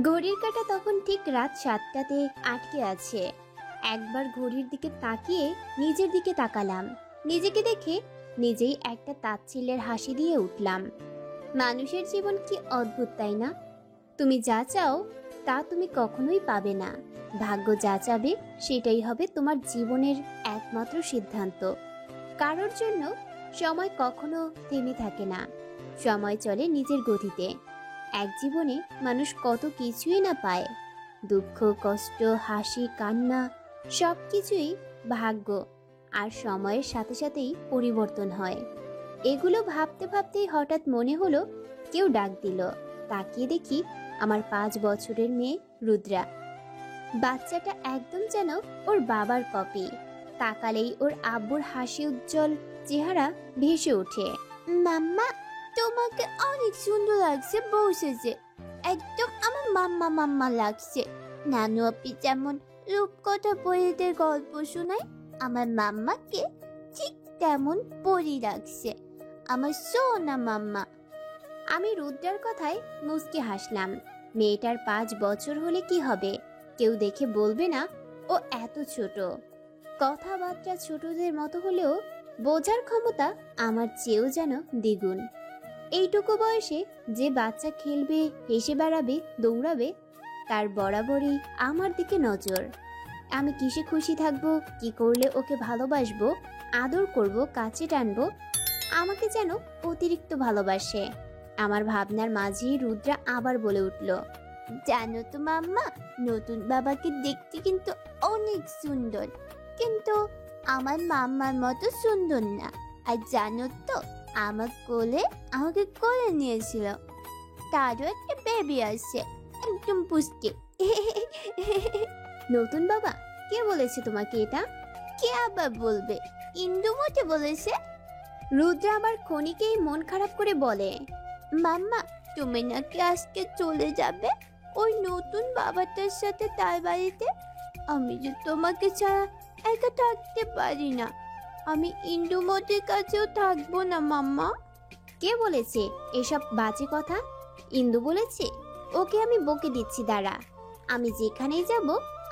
ঘড়ির কাঁটা তখন ঠিক রাত 7টাতে আটকে আছে। একবার ঘড়ির দিকে তাকিয়ে নিজের দিকে তাকালাম। নিজেকে দেখে নিজেই একটা তাচ্ছিল্যের হাসি দিয়ে উঠলাম। মানুষের জীবন কি অদ্ভুত, তাই না? তুমি যা চাও তা তুমি কখনোই পাবে না। ভাগ্য যা চাবে সেটাই হবে তোমার জীবনের একমাত্র সিদ্ধান্ত। কারোর জন্য সময় কখনো থেমে থাকে না, সময় চলে নিজের গতিতে। এক জীবনে মানুষ কত কিছুই না পায়, দুঃখ, কষ্ট, হাসি, কান্না, সব কিছুই ভাগ্য আর সময়ের সাথে সাথেই পরিবর্তন হয়। এগুলো ভাবতে ভাবতেই হঠাৎ মনে হলো কেউ ডাক দিল। তাকিয়ে দেখি আমার 5 বছরের মেয়ে রুদ্রা। বাচ্চাটা একদম যেন ওর বাবার কপি। তাকালেই ওর আব্বুর হাসি উজ্জ্বল চেহারা ভেসে ওঠে। মাম্মা, তোমাকে অনেক সুন্দর লাগছে বউ সেজে। একদম আমার মাম্মা মাম্মা লাগছে। নানু আপি যেমন রূপকথা পরীদের গল্প শোনায়, আমার মাম্মাকে ঠিক তেমন পরী লাগছে। আমার সোনা মাম্মা। আমি রুদ্রার কথায় মুচকি হাসলাম। মেয়েটার 5 বছর হলে কি হবে? কেউ দেখে বলবে না ও এত ছোট। কথাবার্তা ছোটদের মতো হলেও বোঝার ক্ষমতা আমার চেয়েও যেন দ্বিগুণ। এইটুকু বয়সে যে বাচ্চা খেলবে, হেসে বেড়াবে, দৌড়াবে, তার বরাবরই আমার দিকে নজর। আমি কিসে খুশি থাকবো, কি করলে ওকে ভালোবাসবো, আদর করব, কাছে টানবো, আমাকে যেন অতিরিক্ত ভালোবাসে। আমার ভাবনার মাঝেই রুদ্রা আবার বলে উঠল, জানো তো মাম্মা, নতুন বাবাকে দেখতে কিন্তু অনেক সুন্দর, কিন্তু আমার মাম্মার মতো সুন্দর না। আর জানো তো, আমাকে কোলে নিয়েছিল, তারও একটা বেবি আছে, একদম পুষ্টি। নতুন বাবা? কে বলেছে তোমাকে এটা? কে আবার বলবে? ইন্দুমতি বলেছে। রুদ্রা আবার ক্ষণিকেই মন খারাপ করে বলে, মাম্মা, তুমি নাকি আজকে চলে যাবে ওই নতুন বাবাটার সাথে তার বাড়িতে? আমি যে তোমাকে ছাড়া একা থাকতে পারি না। আমি ইন্দুমতির কাছেও থাকবো না মাম্মা। কে বলেছে এসব বাজে কথা? ইন্দু বলেছে? ওকে আমি বকে দিচ্ছি, দাঁড়া। আমি যেখানেই যাব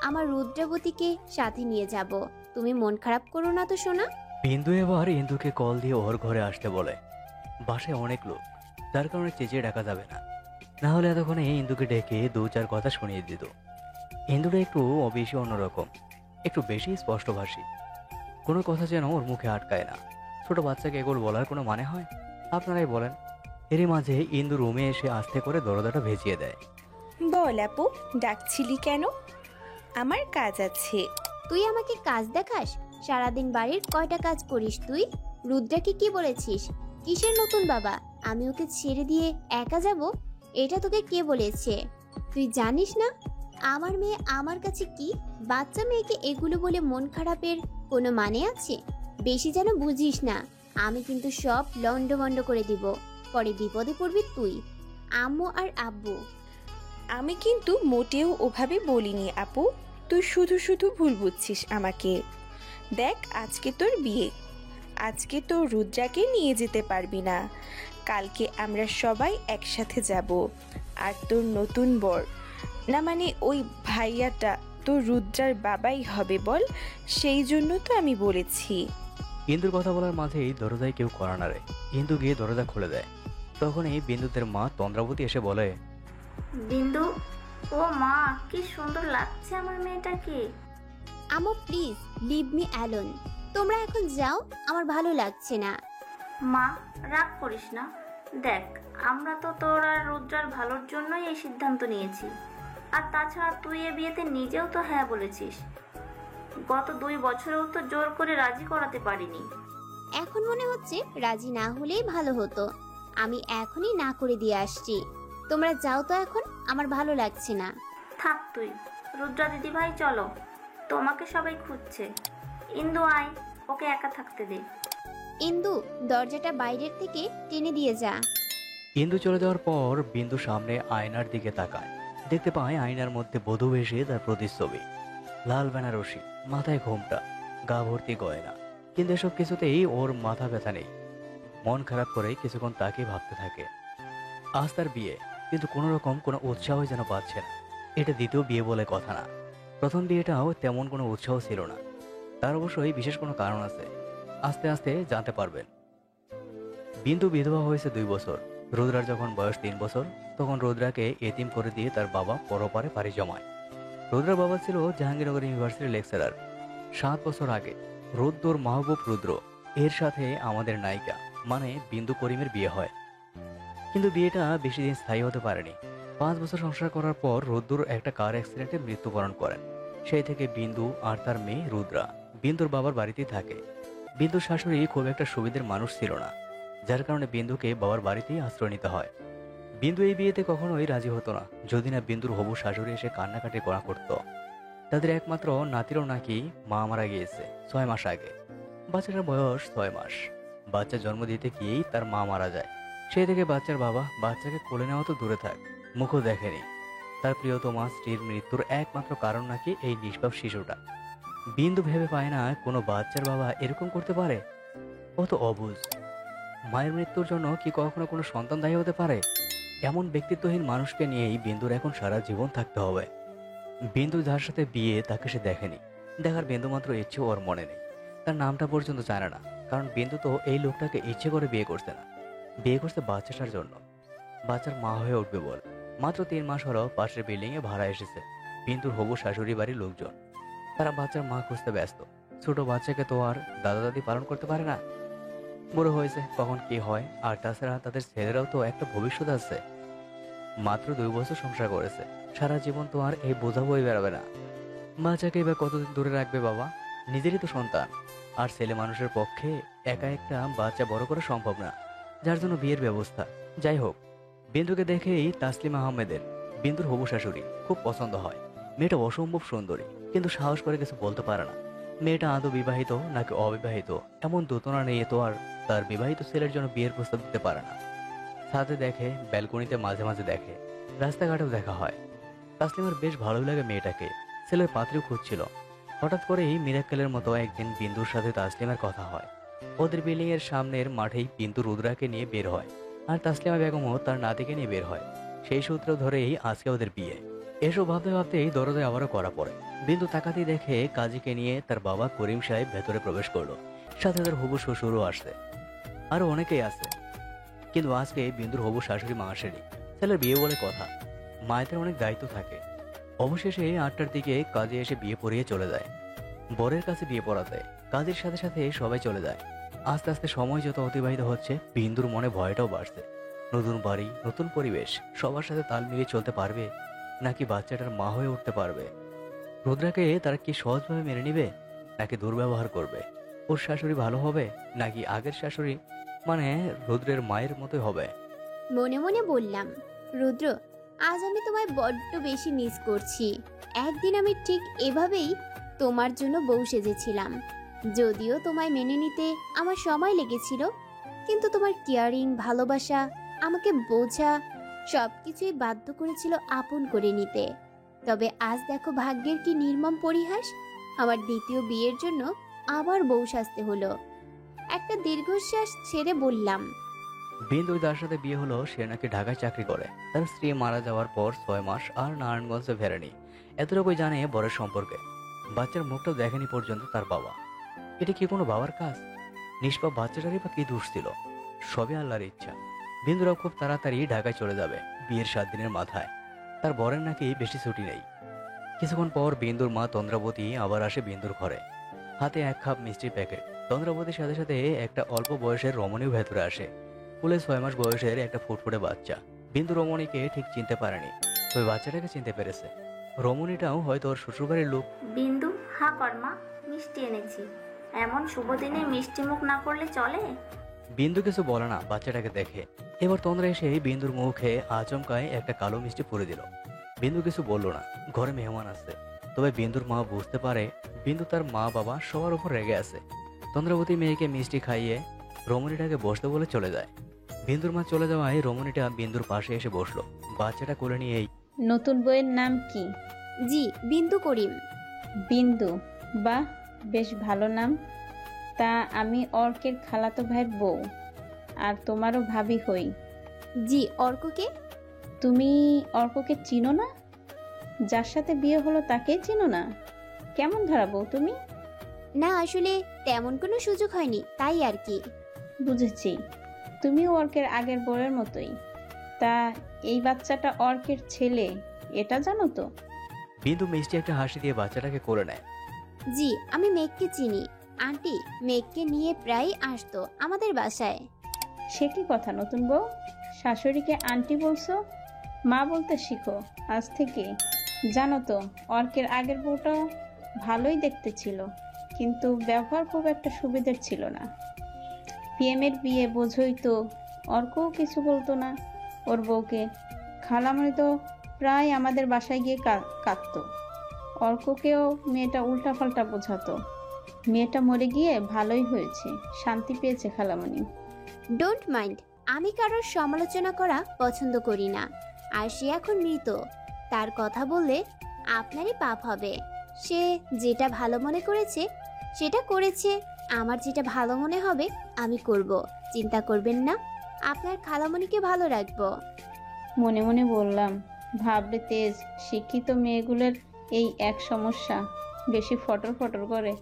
আমার রুদ্রাবতীকে সাথে নিয়ে যাব। তুমি মন খারাপ করো না তো সোনা। বিন্দু এবার ইন্দুকে কল দিয়ে ওর ঘরে আসতে বলে। বাসায় অনেক লোক, যার কারণে চেঁচিয়ে ডাকা যাবে না, না হলে এতক্ষণে ইন্দুকে ডেকে 2-4 কথা শুনিয়ে দিত। ইন্দুটা একটু বেশি অন্যরকম, একটু বেশি স্পষ্টভাষী। কোনো কথা যেন ওর মুখে আটকায় না। ছোট বাচ্চাকে এগুলো বলার কোনো মানে হয়? আপনারাই বলেন। এরই মাঝে ইন্দু রুমে এসে আস্তে করে দরজাটা ভেজিয়ে দেয়। বল আপু, ডাকছিলি কেন? আমার কাজ আছে। তুই আমাকে কাজ দেখাস? সারাদিন বাড়ির কয়টা কাজ করিস তুই? রুদ্রাকে কি বলেছিস? কিসের নতুন বাবা? আমি ওকে ছেড়ে দিয়ে একা যাব? এটা তোকে কে বলেছে? তুই জানিস না আমার মেয়ে আমার কাছে কি? বাচ্চা মেয়েকে এগুলো বলে মন খারাপের কোনো মানে আছে? বেশি যেন বুঝিস না। আমি কিন্তু সব লন্ডভন্ড করে দিব। পরে বিপদে পড়বি তুই, আম্মু আর আব্বু। আমি কিন্তু মোটেও ওভাবে বলিনি আপু, তুই শুধু শুধু ভুল বুঝছিস আমাকে। দেখ, আজকে তোর বিয়ে, আজকে তোর রুদ্রাকে নিয়ে যেতে পারবি না। কালকে আমরা সবাই একসাথে যাব। আর তোর নতুন বর, না মানে ওই ভাইয়াটা তোর রুদ্রার বাবাই হবে বল, সেই জন্য তো আমি বলেছি। ইন্দুর কথা বলার মাঝেই দরজায় কেউ কড়া নাড়ে। ইন্দু গিয়ে দরজা খুলে দেয়। তখনই বিন্দুদের মা তন্দ্রাবতী এসে বলে, বিন্দু, ও মা, কি সুন্দর লাগছে আমার মেয়েটাকে। আমো প্লিজ লিভ মি অ্যালোন। তোমরা এখন যাও, আমার ভালো লাগছে না। মা, রাগ করিস না। দেখ, আমরা তো তোর আর রুদ্রার ভালোর জন্যই এই সিদ্ধান্ত নিয়েছি। আর তাছাড়া তুই এ বিয়েতে নিজেও তো হ্যাঁ বলেছিস। গত 2 বছরেও তো জোর করে রাজি করাতে পারিনি। এখন মনে হচ্ছে রাজি না হলেই ভালো হতো। আমি এখনই না করে দিয়ে আসছি। তোমরা যাও তো এখন, আমার ভালো লাগছে না। থাক তুই। রুদ্রা দিদিভাই, চলো, তোমাকে সবাই খুঁজছে। ইন্দু আয়, ওকে একা থাকতে দে। ইন্দু, দরজাটা বাইরের থেকে টেনে দিয়ে যা। ইন্দু চলে যাওয়ার পর বিন্দু সামনে আয়নার দিকে তাকায়। দেখতে পায় আয়নার মধ্যে বধূ বেশে তার প্রতিচ্ছবি। লাল বেনারসি, মাথায় ঘোমটা, গা ভর্তি গয়না। কিন্তু এসব কিছুতেই ওর মাথা ব্যথা নেই। মন খারাপ করে কিছুক্ষণ তাকে ভাবতে থাকে। আজ তার বিয়ে, কিন্তু কোনো রকম কোনো উৎসাহই যেন পাচ্ছে না। এটা দ্বিতীয় বিয়ে বলে কথা না। প্রথম বিয়েটাও তেমন কোনো উৎসাহ ছিল না। তার অবশ্যই বিশেষ কোনো কারণ আছে, আস্তে আস্তে জানতে পারবেন। বিন্দু বিধবা হয়েছে 2 বছর। রুদ্রার যখন বয়স 3 বছর, তখন রুদ্রাকে এতিম করে দিয়ে তার বাবা পরপারে পাড়ি জমায়। রুদ্রার বাবা ছিল জাহাঙ্গীরনগর ইউনিভার্সিটির লেকচারার। 7 বছর আগে রুদ্রর মাহবুব রুদ্র এর সাথে আমাদের নায়িকা মানে বিন্দু করিমের বিয়ে হয়। কিন্তু বিয়েটা বেশি দিন স্থায়ী হতে পারেনি। 5 বছর সংসার করার পর রুদ্র একটা কার অ্যাক্সিডেন্টে মৃত্যুবরণ করেন। সেই থেকে বিন্দু আর তার মেয়ে রুদ্রা বিন্দুর বাবার বাড়িতেই থাকে। বিন্দুর শাশুড়ি খুব একটা সুবিধের মানুষ ছিল না, যার কারণে বিন্দুকে বাবার বাড়িতেই আশ্রয় নিতে হয়। বিন্দু এই বিয়েতে কখনোই রাজি হতো না, যদি না বিন্দুর হবু শাশুড়ি এসে কান্নাকাটি করা করত। তাদের একমাত্র নাতিরও নাকি মা মারা গিয়েছে 6 মাস আগে। বাচ্চাটার বয়স 6 মাস। বাচ্চা জন্ম দিতে গিয়েই তার মা মারা যায়। সেই থেকে বাচ্চার বাবা বাচ্চাকে কোলে নেওয়া তো দূরে থাক, মুখও দেখেনি। তার প্রিয়তমা স্ত্রীর মৃত্যুর একমাত্র কারণ নাকি এই নিষ্পাপ শিশুটা। বিন্দু ভেবে পায় না কোনো বাচ্চার বাবা এরকম করতে পারে। ও তো অবুঝ। মায়ের মৃত্যুর জন্য কি কখনো কোনো সন্তান দায়ী হতে পারে? এমন ব্যক্তিত্বহীন মানুষকে নিয়েই বিন্দুর এখন সারা জীবন থাকতে হবে। বিন্দু যার সাথে বিয়ে তাকে সে দেখেনি, দেখার বিন্দু মাত্র ইচ্ছে ওর মনে নেই। তার নামটা পর্যন্ত জানে না, কারণ বিন্দু তো এই লোকটাকে ইচ্ছে করে বিয়ে করছে না, বিয়ে করছে বাচ্চাটার জন্য। বাচ্চার মা হয়ে উঠবে বল। মাত্র 3 মাস হলো পাশের বিল্ডিংয়ে ভাড়া এসেছে বিন্দুর হবু শাশুড়ি বাড়ির লোকজন। তারা বাচ্চার মা খুঁজতে ব্যস্ত। ছোট বাচ্চাকে তো আর দাদা দাদি পালন করতে পারে না, বড় হয়েছে, কখন কি হয়। আর তাছাড়া তাদের ছেলেরাও তো একটা ভবিষ্যৎ আছে। মাত্র 2 বছর সংসার করেছে, সারা জীবন তো আর এই বোঝা বই বেড়াবে না। বাচ্চাকে এবার কতদিন দূরে রাখবে বাবা? নিজেরই তো সন্তান। আর ছেলে মানুষের পক্ষে একা একটা বাচ্চা বড় করা সম্ভব না, যার জন্য বিয়ের ব্যবস্থা। যাই হোক, বিন্দুকে দেখেই তাসলিমা আহমেদের বিন্দুর হবু শাশুড়ি খুব পছন্দ হয়। মেয়েটা অসম্ভব সুন্দরী, কিন্তু সাহস করে কিছু বলতে পারে না। মেয়েটা আদৌ বিবাহিত নাকি অবিবাহিত এমন দোতনা নিয়ে তো আর তার বিবাহিত ছেলের জন্য বিয়ের প্রস্তাব দিতে পারে না। ছাদে দেখে, ব্যালকনিতে মাঝে মাঝে দেখে, রাস্তাঘাটেও দেখা হয়। তাসলিমার বেশ ভালোই লাগে মেয়েটাকে। ছেলের পাত্রীও খুঁজছিল। হঠাৎ করেই মিরাক্কেলের মতো একদিন বিন্দুর সাথে তাসলিমার কথা হয়। ওদের বিল্ডিং এর সামনের মাঠেই বিন্দু রুদ্রাকে নিয়ে বের হয়, আর তাসলিমা বেগমও তার নাতিকে নিয়ে বের হয়। সেই সূত্র ধরেই আজকে ওদের বিয়ে। এসব ভাবতে ভাবতেই দরজায় আবারও করা পড়ে। বিন্দু তাকাতেই দেখে কাজীকে নিয়ে তার বাবা করিম সাহেব ভেতরে প্রবেশ করলো। সাথে তার হবু শ্বশুরও আসছে, আরো অনেকেই আছে। কিন্তু আজকে বিন্দুর হবু শাশুড়ি মা আসেনি। ছেলের বিয়ে বলে কথা, মায়েদের অনেক দায়িত্ব থাকে। অবশেষে 8টার দিকে কাজী এসে বিয়ে পড়িয়ে চলে যায়। বরের কাছে বিয়ে পড়াতে কাজীর সাথে সাথে সবাই চলে যায়। আস্তে আস্তে সময় যত অতিবাহিত হচ্ছে, বিন্দুর মনে ভয়টাও বাড়ছে। নতুন বাড়ি, নতুন পরিবেশ, সবার সাথে তাল মিলিয়ে চলতে পারবে নাকি বাচ্চাটার মা হয়ে উঠতে পারবে? রুদ্রাকে তারা কি সহজভাবে মেনে নিবে নাকি দুর্ব্যবহার করবে? ওর শাশুড়ি ভালো হবে নাকি আগের শাশুড়ি মানে রুদ্রের মায়ের মতোই হবে? মনে মনে বললাম, রুদ্র, আজ আমি তোমায় বড্ড বেশি মিস করছি। একদিন আমি ঠিক এভাবেই তোমার জন্য বউ সেজেছিলাম। যদিও তোমায় মেনে নিতে আমার সময় লেগেছিল, কিন্তু তোমার কেয়ারিং, ভালোবাসা, আমাকে বোঝা সবকিছুই বাধ্য করেছিল আপন করে নিতে। তবে আজ দেখো ভাগ্যের কি নির্মম পরিহাস, আমার দ্বিতীয় বিয়ের জন্য আবার বউ সাজতে হলো। একটা দীর্ঘশ্বাস ছেড়ে বললাম, বিন্দু যার সাথে বিয়ে হলো সে নাকি ঢাকায় চাকরি করে। তার স্ত্রী মারা যাওয়ার পর 6 মাস আর নারায়ণগঞ্জে ফেরেনি। এতটুকুই জানে বরের সম্পর্কে। বাচ্চার মুখটাও দেখেনি পর্যন্ত তার বাবা। এটা কি কোনো বাবার কাজ? নিষ্পাপ বাচ্চাটারই বা কি দোষ ছিল? সবই আল্লাহর ইচ্ছা। বিন্দুরাও খুব তাড়াতাড়ি ঢাকায় চলে যাবে বিয়ের 7 দিনের মাথায়। তার বরের নাকি বেশি ছুটি নেই। কিছুক্ষণ পর বিন্দুর মা তন্দ্রাবতী আবার আসে বিন্দুর ঘরে, হাতে 1 কাপ মিষ্টির প্যাকেট। তন্দ্রাবতীর সাথে সাথে একটা অল্প বয়সের রমণীও ভেতরে আসে। কুলে 6 মাস বয়সের একটা ফুটফুটে বাচ্চা। বিন্দু রমণীকে ঠিক চিনতে পারেনি, তবে বাচ্চাটাকে চিনতে পেরেছে। রমণীটাও হয়তো ওর শ্বশুরবাড়ির লোক। বিন্দু, হা কর্মা, মিষ্টি এনেছি। এমন শুভ দিনে মিষ্টি মুখ না করলে চলে? বিন্দু কিছু বলে না বাচ্চাটাকে দেখে। এবার তন্দ্রা এসে বিন্দুর মুখে আচমকায় একটা কালো মিষ্টি পুরে দিল। বিন্দু কিছু বলল না, ঘরে মেহমান আছে। তবে বিন্দুর মা বুঝতে পারে বিন্দু তার মা বাবা সবার উপর রেগে আছে। তন্দ্রাবতী মেয়েকে মিষ্টি খাইয়ে রমণীটাকে বসতে বলে চলে যায়। বিন্দুর মা চলে যাওয়ায় রমণীটা বিন্দুর পাশে এসে বসলো। বাচ্চাটা কোলে নিয়েই, নতুন বইয়ের নাম কি? জি, বিন্দু করিম। বিন্দু, বাহ, বেশ ভালো নাম। তা আমি অর্কের খালাতো ভাইয়ের বউ, আর তোমারও ভাবি হই। জি, অর্ককে? তুমি অর্ককে চিনো না? যার সাথে বিয়ে হলো তাকেই চিনো না? কেমন ধরাবো তুমি? না আসলে তেমন কোনো সুযোগ হয়নি, তাই আর কি। বুঝেছি, তুমিও অর্কের আগের বউয়ের মতোই। তা এই বাচ্চাটা অর্কের ছেলে, এটা জানো তো? বিন্দু মিষ্টি একটা হাসি দিয়ে বাচ্চাটাকে কোলে নেয়। জি, আমি মেঘকে চিনি। আন্টি মেঘকে নিয়ে প্রায় আসতো আমাদের বাসায়। সে কি কথা নতুন বউ? শাশুড়িকে আন্টি বলছো? মা বলতে শিখো আজ থেকে। জানো তো, অর্কের আগের বউটাও ভালোই দেখতে ছিল, কিন্তু ব্যবহার খুব একটা সুবিধের ছিল না। পিএমের বিয়ে বোঝই তো, অর্কও কিছু বলতো না ওর বউকে। খালামণি তো প্রায় আমাদের বাসায় গিয়ে কাঁদতো। অর্ককেও মেয়েটা উল্টাপাল্টা বোঝাতো। মেয়েটা মরে গিয়ে ভালোই হয়েছে, শান্তি পেয়েছে খালামণি। ডোন্ট মাইন্ড, আমি কারোর সমালোচনা করা পছন্দ করি না। আর সে এখন মৃত, তার কথা বললে আপনারই পাপ হবে। সে যেটা ভালো মনে করেছে সেটা করেছে। আমার যেটা ভালো মনে হবে আমি করব। চিন্তা করবেন না, আপনার খালামণিকে ভালো রাখবো। মনে মনে বললাম, ভাবলে তেজ, শিক্ষিত মেয়েগুলোর এই এক সমস্যা, বেশি ফটর ফটর করে।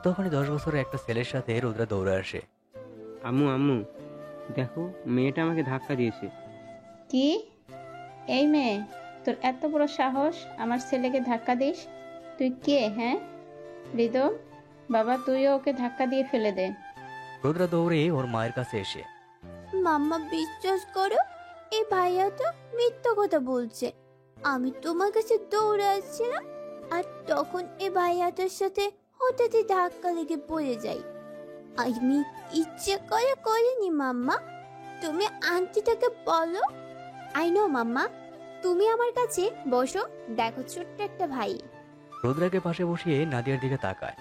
তখনই 10 বছরের একটা ছেলের সাথে রুদ্রা দৌড়ে আসে। আম্মু আম্মু, দেখো মেয়েটা আমাকে ধাক্কা দিয়েছে। কি? এই মেয়ে, তোর এত বড় সাহস আমার ছেলেকে ধাক্কা দিস? তুই কে হ্যাঁ? হৃদয়, বাবা তুইও ওকে ধাক্কা দিয়ে ফেলে দে। রুদ্রা দৌড়ে ওর মায়ের কাছে এসে, মাম্মা বিশ্বাস করো, এই ভাইয়াটা মিথ্যা কথা বলছে। আমি তোমার কাছে দৌড়ে আসছিলাম, আর তখন এই ভাইয়াটার সাথে হঠাৎই ধাক্কা লেগে পড়ে যাই। আমি ইচ্ছে করে করিনি মাম্মা, তুমি আন্টিটাকে বলো। আই নো মাম্মা, তুমি আমার কাছে বসো, দেখো ছোট্ট একটা ভাই। রুদ্রাকে পাশে বসিয়ে নাদিয়ার দিকে তাকায়।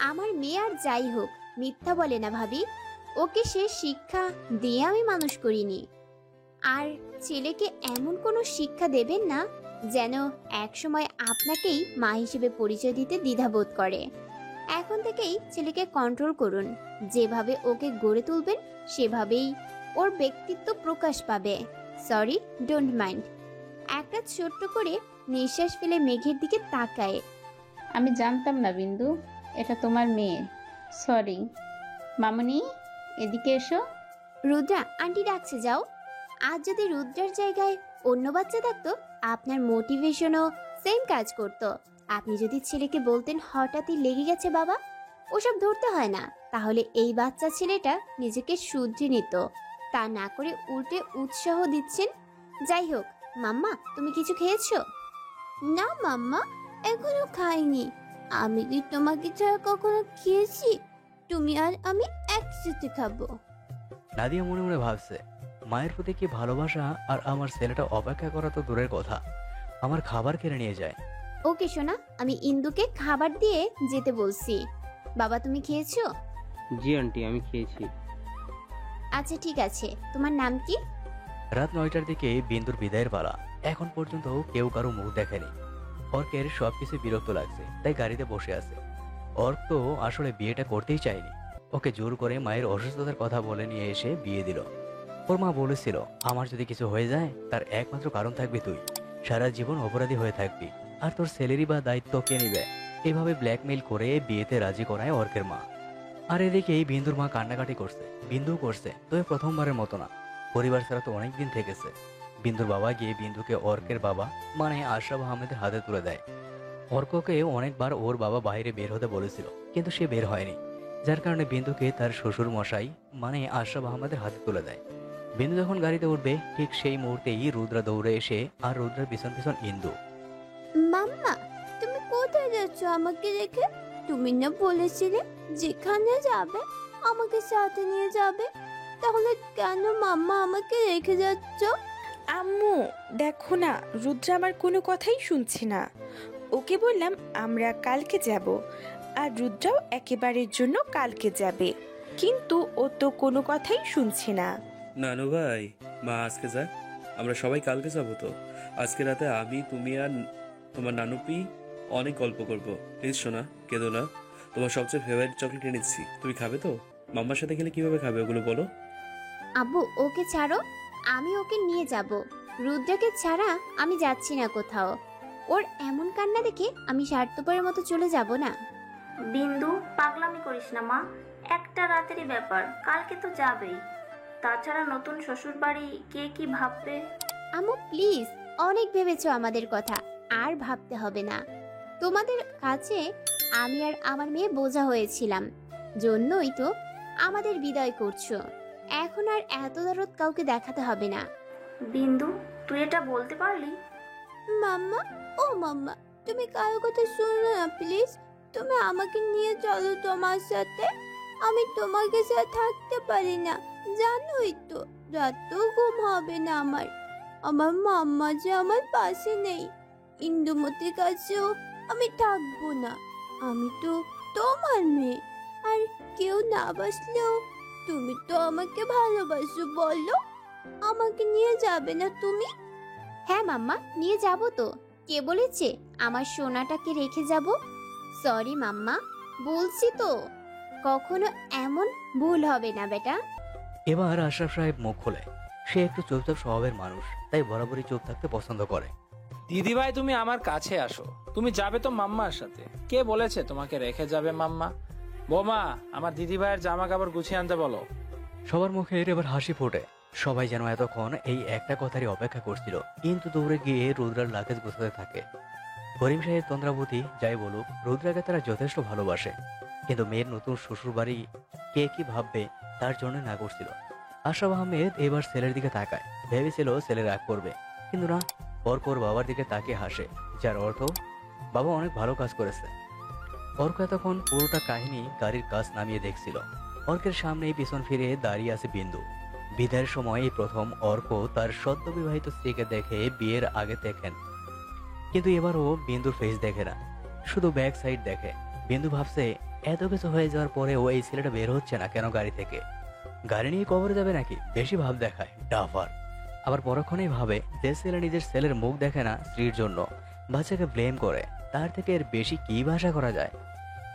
আমার মেয়ে আর যাই হোক মিথ্যা বলে না ভাবি, ওকে সে শিক্ষা দিয়ে আমি মানুষ করিনি। আর ছেলেকে এমন কোনো শিক্ষা দেবেন না যেন একসময় আপনাকেই মা হিসেবে পরিচয় দিতে দ্বিধাবোধ করে। এখন থেকেই ছেলেকে কন্ট্রোল করুন। যেভাবে ওকে গড়ে তুলবেন সেভাবেই ওর ব্যক্তিত্ব প্রকাশ পাবে। Sorry, don't mind. একটা ছোট্ট করে নিঃশ্বাস ফেলে মেঘের দিকে তাকায়। আমি জানতাম না বিন্দু, এটা তোমার মেয়ে। সরি। মামনি, এদিকে এসো। রুদ্রা আন্টি ডাকছে, যাও। আজ যদি রুদ্রার জায়গায় অন্য বাচ্চা থাকতো আপনার মোটিভেশনও সেম কাজ করতো। আপনি যদি ছেলেকে বলতেন হঠাৎই লেগে গেছে বাবা, ওসব ধরতে হয় না, তাহলে এই বাচ্চা ছেলেটা নিজেকে শুধরে নিত। তা না করে উল্টে উৎসাহ দিচ্ছেন। যাই হোক, মাম্মা তুমি কিছু খেয়েছো? না মাম্মা, এখনো খাইনি। আমি কি তোমাকে ছাড়া কখনো খেয়েছি? তুমি আর আমি একসাথে খাবো। নাদিয়া মনে মনে ভাবছে, মায়ের প্রতি কি ভালোবাসা, আর আমার ছেলেটা অপেক্ষা করা তো দূরের কথা, আমার খাবার কেড়ে নিয়ে যায়। ওকে সোনা, আমি ইন্দুকে খাবার দিয়ে যেতে বলছি। বাবা তুমি খেয়েছো? জি আন্টি, আমি খেয়েছি। আচ্ছা ঠিক আছে, তোমার নাম কি? রাত 9টার দিকে বিন্দুর বিদায়ের পালা। এখন পর্যন্ত কেউ কারো মুখ দেখেনি। অর্কের সবকিছু বিরক্ত লাগছে, তাই গাড়িতে বসে আছে। অর্ক তো আসলে বিয়েটা করতেই চায়নি। ওকে জোর করে মায়ের অসুস্থতার কথা বলে নিয়ে এসে বিয়ে দিল। ওর মা বলেছিল, আমার যদি কিছু হয়ে যায় তার একমাত্র কারণ থাকবি তুই, সারা জীবন অপরাধী হয়ে থাকবি, আর তোর স্যালারি বা দায়িত্ব কে নিবে। এভাবে ব্ল্যাকমেইল করে বিয়েতে রাজি করায় অর্কের মা। আর এদিকে বিন্দুর মা কান্নাকাটি করছে, বিন্দুও করছে, তবে প্রথমবারের মতো না। পরিবার ছাড়া তো অনেকদিন থেকেছে। বিন্দুর বাবা গিয়ে বিন্দুকে অর্কের বাবা মানে আশরাফ আহমেদের হাতে তুলে দেয়। অর্ককে অনেকবার ওর বাবা বাইরে বের হতে বলেছিল, কিন্তু সে বের হয়নি, যার কারণে বিন্দুকে তার শ্বশুর মশাই মানে আশরাফ আহমেদের হাতে তুলে দেয়। বিন্দু যখন গাড়িতে উঠবে ঠিক সেই মুহূর্তেই রুদ্রা দৌড়ে এসে আর রুদ্রার পিছন পিছন ইন্দু। মাম্মা তুমি কোথায় যাচ্ছ আমাকে রেখে? তুমি না বলেছিলে যেখানে যাবে আমাকে সাথে নিয়ে যাবে, তাহলে কেন মাম্মা আমাকে রেখে যাচ্ছ? আম্মু দেখো না, রুদ্র আমার কোনো কথাই শুনছে না। ওকে বললাম আমরা কালকে যাব, আর রুদ্রাও একেবারের জন্য কালকে যাবে, কিন্তু ও তো কোনো কথাই শুনছে না। নানু ভাই, মা আজকে যাক, আমরা সবাই কালকে যাবো তো। আজকে রাতে আমি, তুমি আর তোমার নানুপি অনেক গল্প করবো। প্লিজ শোনা, কেঁদো না। তোমার সবচেয়ে ফেভারিট চকলেট এনেছি, তুমি খাবে তো? মাম্মার সাথে গেলে কিভাবে খাবে ওগুলো বলো? আব্বু ওকে ছাড়ো, আমি ওকে নিয়ে যাব। রুদ্রাকে ছাড়া আমি যাচ্ছি না কোথাও। ওর এমন কান্না দেখে আমি স্বার্থপরের মতো চলে যাব না। বিন্দু, পাগলামি করিস না মা, একটা রাতেরই ব্যাপার, কালকে তো যাবেই। তাছাড়া নতুন শ্বশুর বাড়ি, কে কি ভাববে। আম্মু প্লিজ, অনেক ভেবেছো আমাদের কথা, আর ভাবতে হবে না। তোমাদের কাছে আমি আর আমার মেয়ে বোঝা হয়েছিলাম, জন্যই তো আমাদের বিদায় করছো। এখন আর এত দরদ কাউকে দেখাতে হবে না। বিন্দু, তুই এটা বলতে পারলি? মাম্মা, ও মাম্মা, তুমি কারো কথা শোনো না প্লিজ। তুমি আমাকে নিয়ে চলো তোমার সাথে। আমি তোমাকে সাথে থাকতে পারি না, জানোই তো। রাতও ঘুম হবে না আমার। আমার মাম্মা যে আমার পাশে নেই, ইন্দুমতির কাছেও আমি থাকবো না। আমি তো তোমার মেয়ে, আর কেউ না বাসলেও তুমি তো আমাকে ভালোবাসো, বলো। আমাকে নিয়ে যাবে না তুমি? হ্যাঁ মাম্মা, নিয়ে যাব তো। কে বলেছে আমার সোনাটাকে রেখে যাব? সরি মাম্মা, বলছি তো, কখনো এমন ভুল হবে না বেটা। এবার আশরাফ সাহেব মুখ খোলে। সে একটু চুপচাপ স্বভাবের মানুষ, তাই বরাবরই চুপ থাকতে পছন্দ করে। দিদিভাই, তুমি আমার কাছে আসো। তুমি যাবে তো মাম্মার সাথে? কে বলেছে তোমাকে রেখে যাবে মাম্মা? বৌমা, আমার দিদিভাইয়ের জামা কাপড় গুছিয়ে আনতে বলো। সবার মুখে এবার হাসি ফোটে। সবাই যেন এতক্ষণ এই একটা কথারই অপেক্ষা করছিল, কিন্তু দৌড়ে গিয়ে রুদ্রার লাগেজ গোছাতে থাকে। করিম সাহেব তন্দ্রাবতী যাই বলুক, রুদ্রাকে তারা যথেষ্ট ভালোবাসে, কিন্তু মেয়ের নতুন শ্বশুর বাড়ি কে কি ভাববে তার জন্য না করছিল। আশরাফ আহমেদ এবার ছেলের দিকে তাকায়। ভেবেছিল ছেলে রাগ করবে, কিন্তু না, অর্ক ওর বাবার দিকে তাকিয়ে হাসে, যার অর্থ বাবা অনেক ভালো কাজ করেছে। অর্ক এতক্ষণ পুরোটা কাহিনী গাড়ির কাজ নামিয়ে দেখছিল। অর্কের সামনেই পিছন ফিরে দাঁড়িয়ে আছে বিন্দু। বিদায়ের সময় এই প্রথম অর্ক তার সদ্য বিবাহিত স্ত্রীকে দেখে বিয়ের আগে দেখেন, কিন্তু এবারও বিন্দুর ফেস দেখে না, শুধু ব্যাক সাইড দেখে। বিন্দু ভাবছে এত কিছু হয়ে যাওয়ার পরেও এই ছেলেটা বের হচ্ছে না কেন গাড়ি থেকে? গাড়ি নিয়ে কবরে যাবে নাকি? বেশি ভাব দেখায়, ডাফার। আবার পরক্ষণেই ভাবে যে ছেলে নিজের ছেলের মুখ দেখে না স্ত্রীর জন্য, বাচ্চাকে ব্লেম করে, তার থেকে এর বেশি কি ভাষা করা যায়?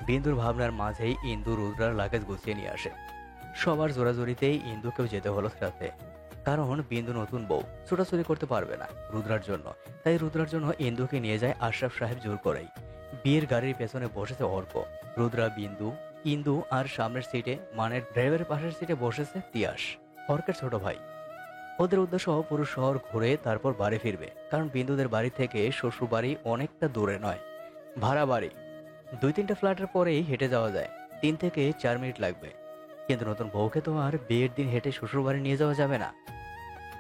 বিন্দুর ভাবনার মাঝেই ইন্দু রুদ্রার লাগেজ গুছিয়ে নিয়ে আসে। সবার জোরাজোরিতেই ইন্দুকেও যেতে হলো সাথে, কারণ বিন্দু নতুন বউ, ছোটাছুটি করতে পারবে না রুদ্রার জন্য। তাই রুদ্রার জন্য ইন্দুকে নিয়ে যায় আশরাফ সাহেব জোর করেই। বিয়ের গাড়ির পেছনে বসেছে অর্ক, রুদ্রা, বিন্দু, ইন্দু, আর সামনের সিটে মানে ড্রাইভারের পাশের সিটে বসেছে তিয়াস, অর্কের ছোট ভাই। ওদের উদ্দেশ্য পুরো শহর ঘুরে তারপর বাড়ি ফিরবে, কারণ বিন্দুদের বাড়ি থেকে শ্বশুর বাড়ি অনেকটা দূরে নয়, ভাড়া বাড়ি। 2-3টা ফ্ল্যাটের পরেই হেঁটে যাওয়া যায়, 3 থেকে 4 মিনিট লাগবে। কিন্তু নতুন বউকে তো আর বিয়ের দিন হেঁটে শ্বশুর বাড়ি নিয়ে যাওয়া যাবে না।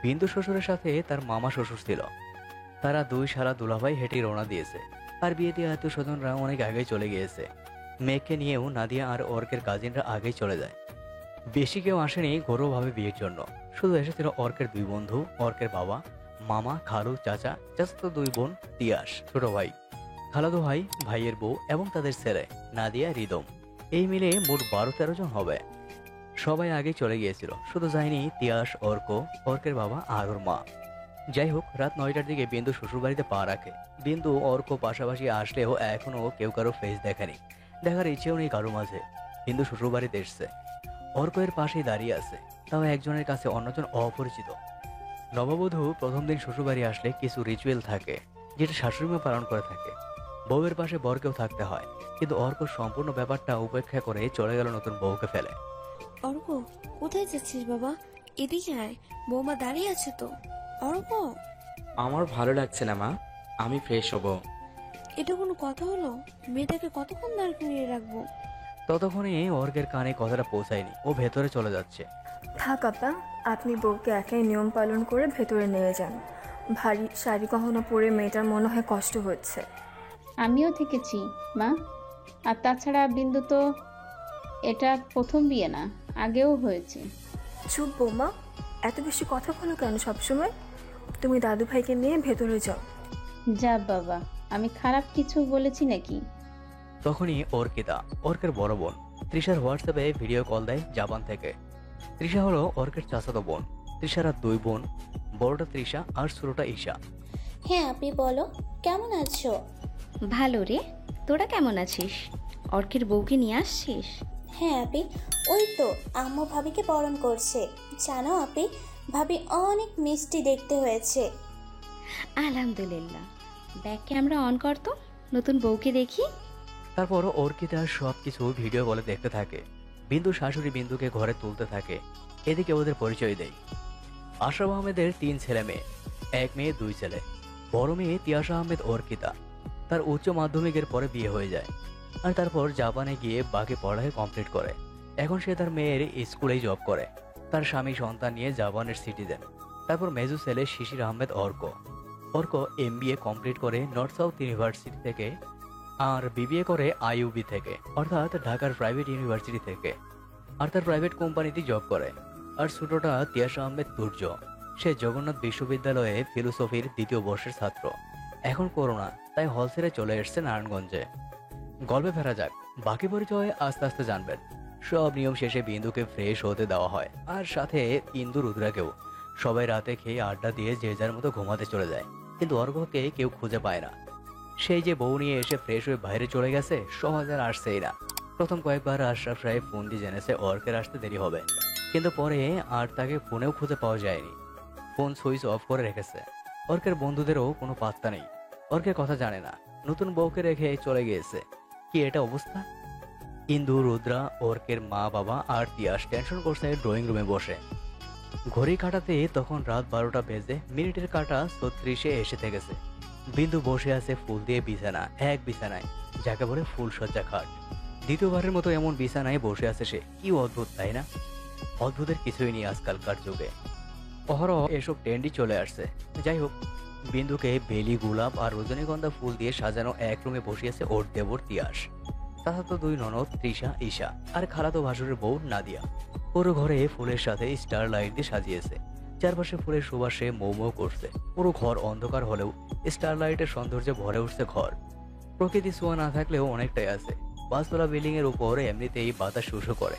বিন্দু শ্বশুরের সাথে তার মামা শ্বশুর ছিল, তারা 2 শালা দুলাভাই হেঁটে রওনা দিয়েছে। আর বিয়ে দিয়ে আত্মীয় স্বজনরা অনেক আগেই চলে গিয়েছে। মেয়েকে নিয়েও নাদিয়া আর অর্কের কাজিনরা আগেই চলে যায়। বেশি কেউ আসেনি ঘরোয়াভাবে বিয়ের জন্য, শুধু এসেছিল অর্কের 2 বন্ধু, অর্কের বাবা, মামা, খালু, চাচা, চাচাতো 2 বোন, তিয়াস ছোট ভাই, খালাদু ভাই, ভাইয়ের বউ এবং তাদের ছেলে নাদিয়া, রিদম। এই মিলে মোট 12-13 জন হবে। সবাই আগেই চলে গিয়েছিল, শুধু যায়নি তিয়াস, অর্ক, অর্কের বাবা আর ওর মা। যাই হোক, রাত 9টার দিকে বিন্দু শ্বশুরবাড়িতে পা রাখে। বিন্দু অর্ক পাশাপাশি আসলেও এখনো কেউ কারো ফেস দেখেনি, দেখার ইচ্ছেও নেই কারো মাঝে। বিন্দু শ্বশুরবাড়িতে এসছে, অর্ক এর পাশেই দাঁড়িয়ে আছে, তাও একজনের কাছে অন্যজন অপরিচিত। নববধূ প্রথম দিন শ্বশুরবাড়ি আসলে কিছু রিচুয়াল থাকে, যেটা শাশুড়িমা পালন করে থাকে। বউয়ের পাশে বরকেও থাকতে হয়, কিন্তু অর্ক সম্পূর্ণ ব্যাপারটা উপেক্ষা করে চলে গেল নতুন বউকে ফেলে। অর্ক, কোথায় যাচ্ছিস বাবা? এদিকে আয়, বৌমা দাঁড়িয়ে আছে তো। অর্ক, আমার ভালো লাগছে না মা, আমি ফ্রেশ হব। এটা কোনো কথা হলো? মেয়েটাকে কতক্ষণ দাঁড় করিয়ে রাখবো? ততক্ষণে অর্কের কানে কথাটা পৌঁছায়নি, ও ভেতরে চলে যাচ্ছে। থাক আপা, আপনি বউকে একাই নিয়ম পালন করে ভেতরে নিয়ে যান। ভারী শাড়ি গহনা পরে মেয়েটার মনে হয় কষ্ট হচ্ছে। আমিও থেকেছি মা, আর তাছাড়া বিন্দু তো এটা প্রথম বিয়ে না, আগেও হয়েছে। চুপ বৌমা, এত বেশি কথা বলো কেন সবসময়? তুমি দাদু ভাইকে নিয়ে ভেতরে যাও। যা বাবা, আমি খারাপ কিছু বলেছি নাকি? তখনই অর্কিতা, অর্কের বড় বোন, তৃষার হোয়াটসঅ্যাপে ভিডিও কল দেয় জাপান থেকে। তৃষা হলো অর্কের চাচাতো বোন। তৃষার আর 2 বোন, বড়টা তৃষা আর ছোটটা ঈশা। হ্যাঁ আপনি বলো, কেমন আছো? ভালো রে, তোরা কেমন আছিস? অর্কের বউকে নিয়ে আসছিস? হ্যাঁ আপি, ওই তো আম্মু ভাবিকে বরণ করছে। জানো আপি, ভাবি অনেক মিষ্টি দেখতে হয়েছে। আলহামদুলিল্লাহ। ব্যাক ক্যামেরা অন করতো, নতুন বউকে দেখি। তারপর অর্কিতা সব কিছু ভিডিও কলে দেখতে থাকে। বিন্দুর শাশুড়ি বিন্দুকে ঘরে তুলতে থাকে, এদিকে ওদের পরিচয় দেয়। আশরাফ আহমেদের 3 ছেলে মেয়ে, 1 মেয়ে 2 ছেলে। বড় মেয়ে তিয়াশা আহমেদ অর্কিতা, তার উচ্চ মাধ্যমিকের পরে বিয়ে হয়ে যায় আর তারপর জাপানে গিয়ে বাকি পড়ালেখা কমপ্লিট করে। এখন সে তার মেয়ের স্কুলেই জব করে। তার স্বামী সন্তান নিয়ে জাপানের সিটিজেন। তারপর মেজু ছেলে শিশির আহমেদ অর্ক MBA কমপ্লিট করে নর্থ সাউথ ইউনিভার্সিটি থেকে আর BBA করে IUB থেকে, অর্থাৎ ঢাকার প্রাইভেট ইউনিভার্সিটি থেকে, আর তার প্রাইভেট কোম্পানিতে জব করে। আর ছোটটা তিয়াশা আহমেদ তুর্য, সে জগন্নাথ বিশ্ববিদ্যালয়ে ফিলোসফির 2য় বর্ষের ছাত্র। এখন করোনা, তাই হল ছেড়ে চলে এসছে নারায়ণগঞ্জে। গল্পে ফেরা যাক, বাকি পরিচয় আস্তে আস্তে জানবেন। সব নিয়ম শেষে বিন্দুকে ফ্রেশ হতে দেওয়া হয়, আর সাথে ইন্দু রুদ্রাকেও। সবাই রাতে খেয়ে আড্ডা দিয়ে যে যার মতো ঘুমাতে চলে যায়, কিন্তু অর্ঘ্যকে কেউ খুঁজে পায় না। সেই যে বউ নিয়ে এসে ফ্রেশ হয়ে বাইরে চলে গেছে, সহজ আর আসছেই না। প্রথম কয়েকবার আশরাফ সাহেব ফোন দিয়ে জেনেছে অর্কের আসতে দেরি হবে, কিন্তু পরে আর তাকে ফোনেও খুঁজে পাওয়া যায়নি। ফোন সুইচ অফ করে রেখেছে। অর্কের বন্ধুদেরও কোনো পাত্তা নেই, অর্কের কথা জানে না। নতুন বউকে রেখে চলে গিয়েছে। কি এটা অবস্থা? ইন্দু, রুদ্রা, অর্কের মা বাবা আর তিয়াস টেনশন করছে ড্রয়িং রুমে বসে। ঘড়ি কাটাতে তখন রাত 12টা বেজে মিনিটের কাটা 36-এ এসে থেকেছে। বিন্দু বসে আছে ফুল দিয়ে বিছানা, এক বিছানায়, যাকে বলে ফুলসজ্জা খাট। দ্বিতীয়বারের মতো এমন বিছানায় বসে আছে সে। কি অদ্ভুত, তাই না? অদ্ভুতের কিছুই নেই আজকালকার যুগে। অহরহ এসব ট্রেন্ডই চলে আসছে। যাই হোক, বিন্দুকে বেলি, গোলাপ আর রজনীগন্ধা ফুল দিয়ে সাজানো এক রুমে বসিয়েছে ওর দেবর তিয়াস, তাছাড়া 2 ননদ তৃষা, ঈশা আর খালাতো ভাসুরের বউ নাদিয়া। পুরো ঘরে ফুলের সাথে স্টার লাইট দিয়ে সাজিয়েছে। চারপাশে ফুলের সুবাসে মৌ মৌ করছে। পুরো ঘর অন্ধকার হলেও স্টার লাইটের সৌন্দর্যে ভরে উঠছে ঘর। প্রকৃতি ছোঁয়া না থাকলেও অনেকটাই আছে। 5 তলা বিল্ডিং এর উপর এমনিতেই বাতাস শুষো করে,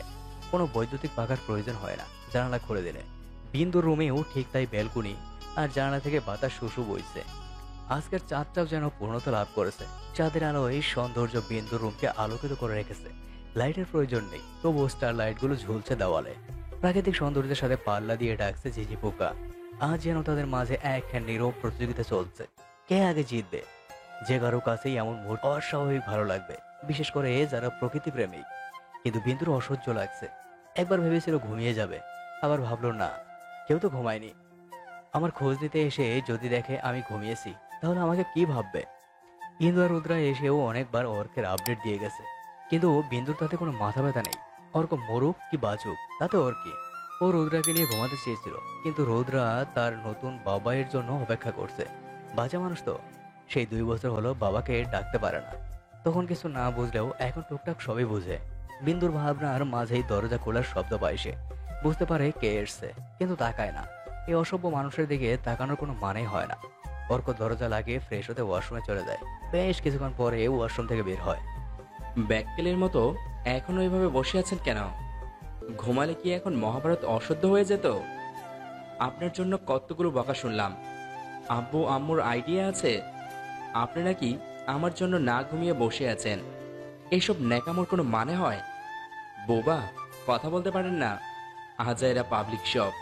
কোনো বৈদ্যুতিক পাখার প্রয়োজন হয় না জানালা খুলে দিলে। বিন্দুর রুমেও ঠিক তাই, ব্যালকনি আর জানালা থেকে বাতাস শুষু বইছে। আজকের চাঁদটাও যেন পূর্ণতা লাভ করেছে। চাঁদের আলো এই সৌন্দর্য বিন্দুর রুমকে আলোকিত করে রেখেছে। লাইটের প্রয়োজন নেই, তবুও স্টার লাইটগুলো ঝুলছে দেওয়ালে। প্রাকৃতিক সৌন্দর্যের সাথে পাল্লা দিয়ে ডাকছে ঝিঝি পোকা। আজ যেন তাদের মাঝে এক নীরব প্রতিযোগিতা চলছে, কে আগে জিতবে। যে কারো কাছেই এমন মুহূর্ত অস্বাভাবিক ভালো লাগবে, বিশেষ করে যারা প্রকৃতি প্রেমী। কিন্তু বিন্দুর অসহ্য লাগছে। একবার ভেবেছিল ঘুমিয়ে যাবে, আবার ভাবলো না, কেউ তো ঘুমায়নি। আমার খোঁজ নিতে এসে যদি দেখে আমি ঘুমিয়েছি, তাহলে আমাকে কি ভাববে? ইন্দু আর রুদ্রা এসেও অনেকবার অর্কের আপডেট দিয়ে গেছে, কিন্তু বিন্দুর তাতে কোনো মাথা ব্যথা নেই। অর্ক মরুক কি বাঁচুক, তাতে ওর কি? ও রুদ্রাকে নিয়ে ঘুমাতে চেয়েছিল, কিন্তু রুদ্রা তার নতুন বাবাইয়ের জন্য অপেক্ষা করছে। বাচ্চা মানুষ তো, সেই 2 বছর হলো বাবাকে ডাকতে পারে না। তখন কিছু না বুঝলেও এখন টুকটাক সবই বুঝে। বিন্দুর ভাবনার মাঝেই দরজা খোলার শব্দ পায় সে। বুঝতে পারে কে এসছে, কিন্তু তাকায় না। এই অসভ্য মানুষের দিকে তাকানোর কোনো মানেই হয় না। অর্ক দরজা লাগিয়ে ফ্রেশ হতে ওয়াশরুমে চলে যায়। বেশ কিছুক্ষণ পরে ওয়াশরুম থেকে বের হয়। ব্যাককেলের মতো এখনো এভাবে বসে আছেন কেন? ঘুমালে কি এখন মহাভারত অশুদ্ধ হয়ে যেত? আপনার জন্য কতগুলো বকা শুনলাম। আব্বু আম্মুর আইডিয়া আছে আপনি নাকি আমার জন্য না ঘুমিয়ে বসে আছেন। এইসব ন্যাকামোর কোনো মানে হয়? বোবা, কথা বলতে পারেন না? আজাইরা পাবলিক শপ,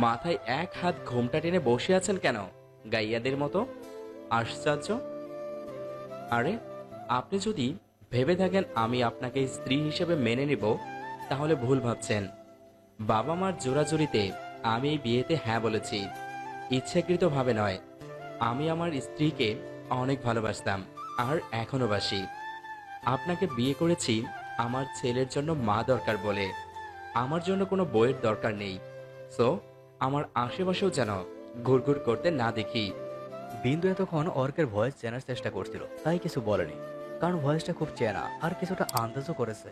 মাথায় এক হাত ঘোমটা টেনে বসে আছেন কেন গাইয়াদের মতো? আশ্চর্য। আরে আপনি যদি ভেবে থাকেন আমি আপনাকে স্ত্রী হিসেবে মেনে নিব, তাহলে ভুল ভাবছেন। বাবা মার জোরাজুরিতে আমি এই বিয়েতে হ্যাঁ বলেছি, ইচ্ছাকৃতভাবে নয়। আমি আমার স্ত্রীকে অনেক ভালোবাসতাম আর এখনো বাসি। আপনাকে বিয়ে করেছি আমার ছেলের জন্য মা দরকার বলে, আমার জন্য কোনো বইয়ের দরকার নেই। সো আমার আশেপাশেও যেন ঘুরঘুর করতে না দেখি। বিন্দু এতক্ষণ অর্কের ভয়েস চেনার চেষ্টা করছিল, তাই কিছু বলেনি, কারণ ভয়েসটা খুব চেনা আর কিছুটা আন্দাজও করেছে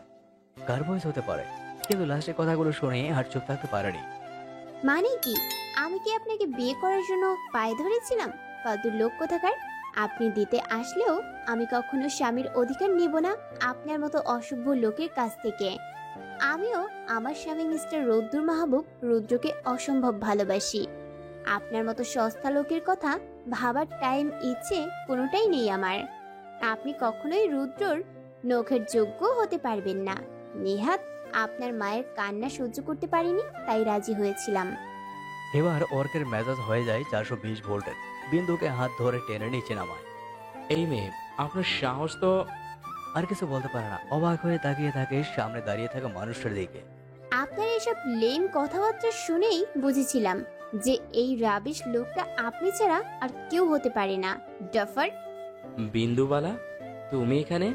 কার ভয়েস হতে পারে। কিন্তু লাস্টের কথাগুলো শুনে আর চুপ থাকতে পারেনি। মানে কি? আমি কি আপনাকে বিয়ে করার জন্য পায়ে ধরেছিলাম? ফালতু লোক কোথাকার। আপনি দিতে আসলেও আমি কখনো স্বামীর অধিকার নিব না আপনার মতো অসভ্য লোকের কাছ থেকে। আমিও আমার স্বামী মিস্টার রৌদ্র মাহবুব রুদ্রকে অসম্ভব ভালোবাসি। আপনার মতো সস্তা লোকের কথা ভাবার টাইম ইচ্ছে কোনোটাই নেই আমার। আপনি কখনোই রুদ্রর নখের যোগ্য হতে পারবেন না। নেহাত আপনার মায়ের কান্না সহ্য করতে পারিনি, তাই রাজি হয়েছিলাম। এবার অর্কের মেজাজ হয়ে যায় 420 ভোল্টের। বিন্দুকে হাত ধরে টেনে নিচে নামায়। এই মেয়ে, আপনার সাহস তো। আর কিছু বলতে পারে না, অবাক হয়ে তাকিয়ে থাকে সামনে দাঁড়িয়ে থাকা মানুষটার দিকে। আপনার এসব লেম কথাবার্তা শুনেই বুঝেছিলাম যে এই রাবিশ লোকটা আপনি ছাড়া আর কেউ হতে পারে না। ডাফার, বিন্দুবালা, তুমি এখানে?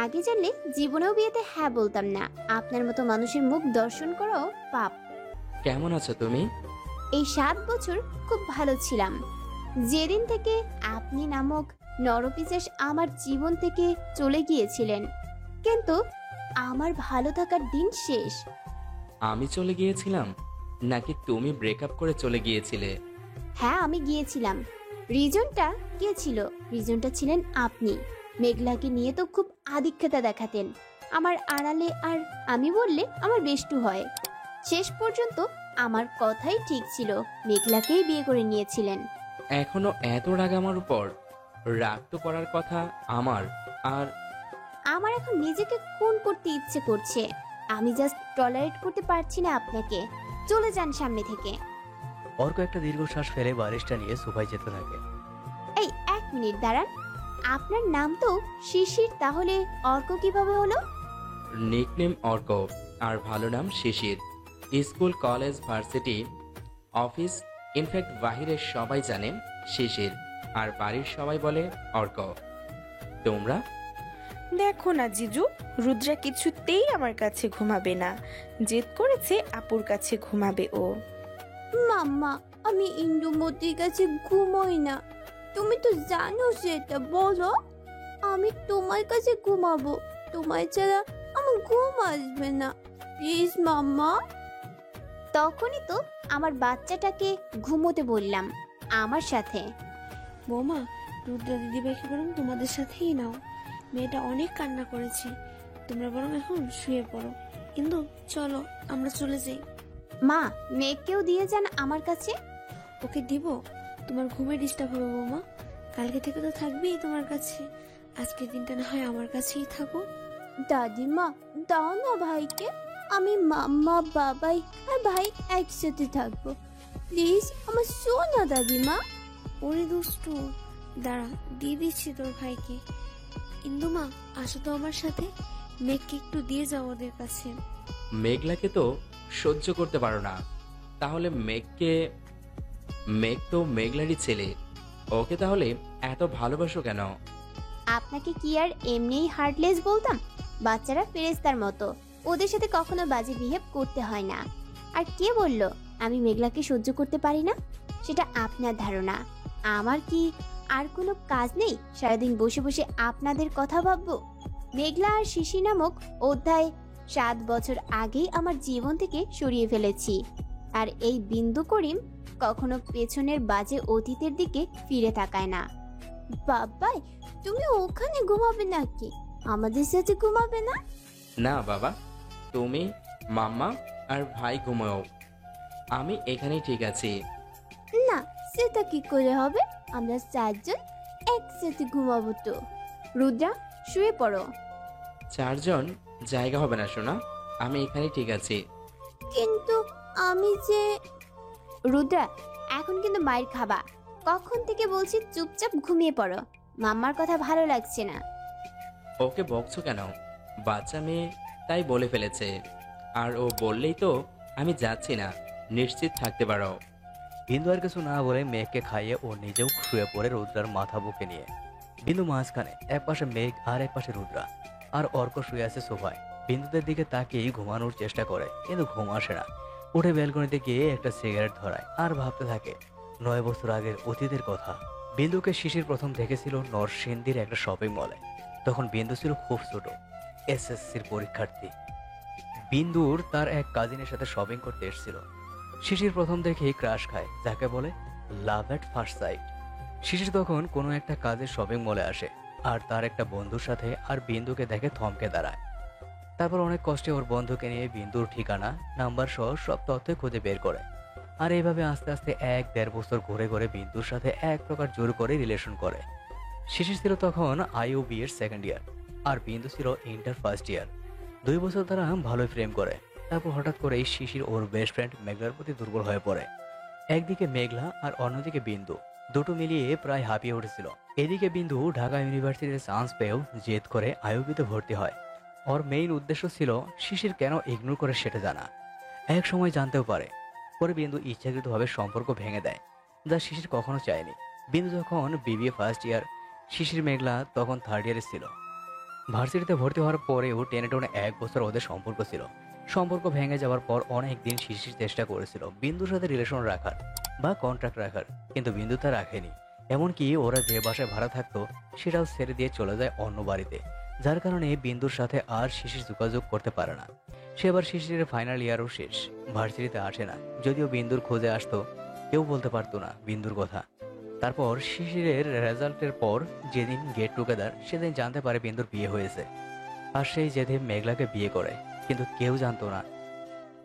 আগে জানলে জীবনেও বিয়েতে হ্যাঁ বলতাম না। আপনার মতো মানুষের মুখ দর্শন করাও পাপ। কেমন আছো তুমি? এই 7 বছর খুব ভালো ছিলাম, যেদিন থেকে আপনি নামক নরপিশাচ আমার জীবন থেকে চলে গিয়েছিলেন। কিন্তু আমার ভালো থাকার দিন শেষ। আমি চলে গিয়েছিলাম নাকি তুমি ব্রেকআপ করে চলে গিয়েছিলে? হ্যাঁ, আমি গিয়েছিলাম। রিজনটা কে ছিল? রিজনটা ছিলেন আপনি। মেঘলাকে নিয়ে তো খুব আধিক্যতা দেখাতেন আমার আড়ালে, আর আমি বললে আমার বেষ্টু হয়। শেষ পর্যন্ত আমার কথাই ঠিক ছিল, মেঘলাকেই বিয়ে করে নিয়েছিলেন। এখনো এত রাগ আমার উপর? রাগ তো করার কথা আমার। আর আমার এখন নিজেকে খুন করতে ইচ্ছে করছে। আমি জাস্ট টলারেট করতে পারছি না আপনাকে। চলে যান সামনে থেকে। অর্ক একটা দীর্ঘশ্বাস ফেলে বালিশটা নিয়ে সোফায় যেতে থাকে। এই 1 মিনিট দাঁড়ান, আপনার নাম তো শিশির, তাহলে অর্ক কিভাবে হলো? নিকনেম অর্ক, আর ভালো নাম Shishir. School, college, varsity, office, in fact বাহিরের সবাই জানে শিশির, আর বাড়ির সবাই বলে অর্ক। তোমরা? দেখো না জিজু, রুদ্রা কিছুতেই আমার কাছে ঘুমাবে না। জেদ করেছে আপুর কাছে ঘুমাবে ও। মাম্মা, আমি ইন্দুমতির কাছে ঘুমোই না। তুমি তো জানো সেটা, বলো। আমি তোমার কাছে ঘুমাবো, তোমার ছাড়া আমার ঘুম আসবে না। প্লিজ মাম্মা। তখনই তো আমার বাচ্চাটাকে ঘুমোতে বললাম আমার সাথে। বৌমা, রুদ্রা দিদিভাইকে বরং তোমাদের সাথেই নাও। মেয়েটা অনেক কান্না করেছে, তোমরা বরং এখন শুয়ে পড়ো। কিন্তু চলো আমরা চলে যাই। মা, মেয়েকেও দিয়ে যান আমার কাছে। ওকে দিব? তোমার ঘুমে ডিস্টার্ব হবে বৌমা। কালকে থেকে তো থাকবেই তোমার কাছে, আজকের দিনটা না হয় আমার কাছেই থাকো। দাদিমা, দাও না ভাইকে। আমি মাম্মা, বাবাই আর ভাই একসাথে থাকবো। প্লিজ আমার সোনা দাদিমা। ওরে দুষ্টু, দাঁড়া দিয়ে দিচ্ছি তোর ভাইকে। ইন্দুমা, আসো তো আমার সাথে। মেঘকে একটু দিয়ে যাও ওদের কাছে। মেঘলাকে তো সহ্য করতে পারো না, তাহলে মেঘ তো মেঘলারই ছেলে, ওকে তাহলে এত ভালোবাসো কেন? আপনাকে কি আর এমনিই হার্টলেস বলতাম? বাচ্চারা ফেরেশতার মতো, ওদের সাথে কখনো বাজে বিহেভ করতে হয় না। আর কে বলল আমি মেঘলাকে সহ্য করতে পারি না? সেটা আপনার ধারণা। আমার কি আর কোনো কাজ নেই সারাদিন বসে বসে আপনাদের কথা ভাববো? মেঘলা আর শিশি নামক অধ্যায় 7 বছর আগেই আমার জীবন থেকে সরিয়ে ফেলেছি। আর এই বিন্দু করিম কখনো পেছনের বাজে অতীতের দিকে ফিরে তাকায় না। বাবাই, তুমি ওখানে ঘুমাবে নাকি? আমাদের সাথে ঘুমাবে না? না বাবা, তুমি, মাম্মা আর ভাই ঘুমাও, আমি এখানেই ঠিক আছি। না, সেটা কি করে হবে? আমরা 4 জন একসাথে ঘুমাবো তো। রুদ্রা, শুয়ে পড়ো। 4 জন জায়গা হবে না সোনা, আমি এখানেই ঠিক আছি। কিন্তু আমি যে... রুদ্রা, এখন কিন্তু মায়ের খাবা। কখন থেকে বলছি চুপচাপ ঘুমিয়ে পড়ো। মাম্মার কথা ভালো লাগছে না। ওকে বকছো কেন? বাচ্চা মেয়ে তাই বলে ফেলেছে, আর ও বললেই তো আমি যাচ্ছি না, নিশ্চিত থাকতে পারো। বিন্দু আর কিছু না বলে মেঘকে খাইয়ে ও নিজেও শুয়ে পড়ে রুদ্রার মাথা বুকে নিয়ে। বিন্দু মাঝখানে, এক পাশে মেঘ আর এক পাশে রুদ্রা, আর অর্ক শুয়ে আছে সোফায়। বিন্দুদের দিকে তাকিয়ে ঘুমানোর চেষ্টা করে, কিন্তু ঘুম আসে না। উঠে ব্যালকনিতে গিয়ে একটা সিগারেট ধরায় আর ভাবতে থাকে 9 বছর আগের অতীতের কথা। বিন্দুকে শিশির প্রথম দেখেছিল নরসিংদীর একটা শপিং মলে। তখন বিন্দু ছিল খুব ছোট, এসএসসির পরীক্ষার্থী। বিন্দুর তার এক কাজিনের সাথে শপিং করতে এসেছিল। শিশির প্রথম দেখেই ক্রাশ খায়, যাকে বলে লাভ এট ফার্স্ট সাইট। শিশির তখন কোনো একটা কাজের শপিং মলে আসে আর তার একটা বন্ধুর সাথে, আর বিন্দুকে দেখে থমকে দাঁড়ায়। তারপর অনেক কষ্টে ওর বন্ধুকে নিয়ে বিন্দুর ঠিকানা, নাম্বার সহ সব তথ্য খুঁজে বের করে। আর এইভাবে আস্তে আস্তে 1-1.5 বছর ঘুরে ঘুরে বিন্দুর সাথে এক প্রকার জোর করে রিলেশন করে। শিশির ছিল তখন IOB এর 2nd ইয়ার, আর বিন্দু ছিল ইন্টার 1st ইয়ার। 2 বছর তারা ভালোই প্রেম করে। তারপর হঠাৎ করে শিশির ওর বেস্ট ফ্রেন্ড মেঘলার প্রতি দুর্বল হয়ে পড়ে। একদিকে মেঘলা আর অন্যদিকে বিন্দু দুটো মিলিয়ে প্রায় হাঁপিয়ে উঠেছিল। এদিকে বিন্দু ঢাকা ইউনিভার্সিটির চান্স পেয়েও জেদ করে আইউবিতে ভর্তি হয়। ওর মেইন উদ্দেশ্য ছিল শিশির কেন ইগনোর করে সেটা জানা। এক সময় জানতেও পারে। পরে বিন্দু ইচ্ছাকৃতভাবে সম্পর্ক ভেঙে দেয়, যা শিশির কখনো চায়নি। বিন্দু যখন বিবিএ ফার্স্ট ইয়ার, শিশির মেঘলা তখন থার্ড ইয়ারে ছিল। ভার্সিটিতে ভর্তি হওয়ার পরেও টেনে টেনে 1 বছর ওদের সম্পর্ক ছিল। সম্পর্ক ভেঙে যাওয়ার পর অনেক দিন শিশির চেষ্টা করেছিল বিন্দুর সাথে রিলেশন রাখার বা কন্ট্রাক্ট রাখার, কিন্তু বিন্দু তা রাখেনি। এমনকি ওরা যে বাসায় ভাড়া থাকতো সেটাও ছেড়ে দিয়ে চলে যায় অন্য বাড়িতে, যার কারণে বিন্দুর সাথে আর শিশির যোগাযোগ করতে পারে না। সে আবার শিশিরের ফাইনাল ইয়ারও শেষ, ভার্সিটিতে আসে না। যদিও বিন্দুর খোঁজে আসতো, কেউ বলতে পারতো না বিন্দুর কথা। তারপর শিশিরের রেজাল্টের পর যেদিন গেট টুগেদার, সেদিন জানতে পারে বিন্দুর বিয়ে হয়েছে। আর সেই যেদিন মেঘলাকে বিয়ে করে, কিন্তু কেউ জানতো না।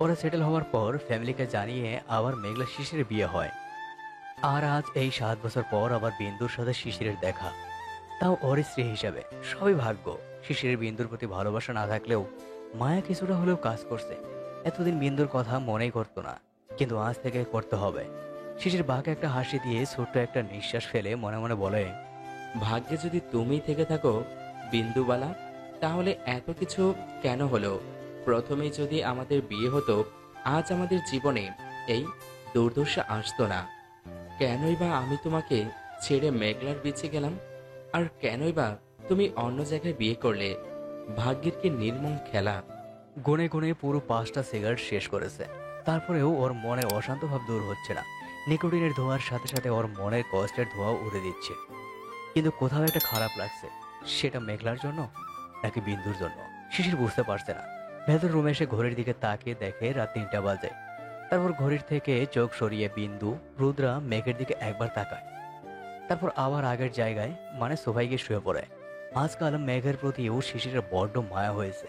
ওরা সেটেল হওয়ার পর ফ্যামিলিকে জানিয়ে আবার মেঘলা শিশিরের বিয়ে হয়। আর আজ এই 7 বছর পর আবার বিন্দুর সাথে শিশিরের দেখা, তাও ওর স্ত্রী হিসাবে। সবই ভাগ্য। শিশিরের বিন্দুর প্রতি ভালোবাসা না থাকলেও মায়া কিছুটা হলেও কাজ করছে। এতদিন বিন্দুর কথা মনেই করতো না, কিন্তু আজ থেকে করতে হবে। শিশির বাঁকে একটা হাসি দিয়ে ছোট্ট একটা নিঃশ্বাস ফেলে মনে মনে বলে, ভাগ্যে যদি তুমি থেকে থাকো বিন্দুবালা, তাহলে এত কিছু কেন হলো? প্রথমেই যদি আমাদের বিয়ে হতো, আজ আমাদের জীবনে এই দুর্দশা আসতো না। কেনই বা আমি তোমাকে ছেড়ে মেঘলার বিচে গেলাম? আর কেনই বা তুমি অন্য জায়গায় বিয়ে করলে? ভাগ্যের কি নির্মম খেলা। গুনে গুনে পুরো 5টা সিগারেট শেষ করেছে। তারপরেও ওর মনে অশান্ত ভাব দূর হচ্ছে না। নিকোটিনের ধোঁয়ার সাথে সাথে ওর মনের কষ্টের ধোঁয়াও উড়ে দিচ্ছে। কিন্তু কোথাও একটা খারাপ লাগছে। সেটা মেঘলার জন্য নাকি বিন্দুর জন্য শিশির বুঝতে পারছে না। ভেতর রুমে এসে ঘড়ির দিকে তাকিয়ে দেখে রাত 3টা বাজে। তারপর ঘড়ির থেকে চোখ সরিয়ে বিন্দু, রুদ্রা মেঘের দিকে একবার তাকায়। তারপর আবার আগের জায়গায় মানে সোফায় গিয়ে শুয়ে পড়ে। আজকাল মেঘের প্রতিও শিশিরের বড্ড মায়া হয়েছে।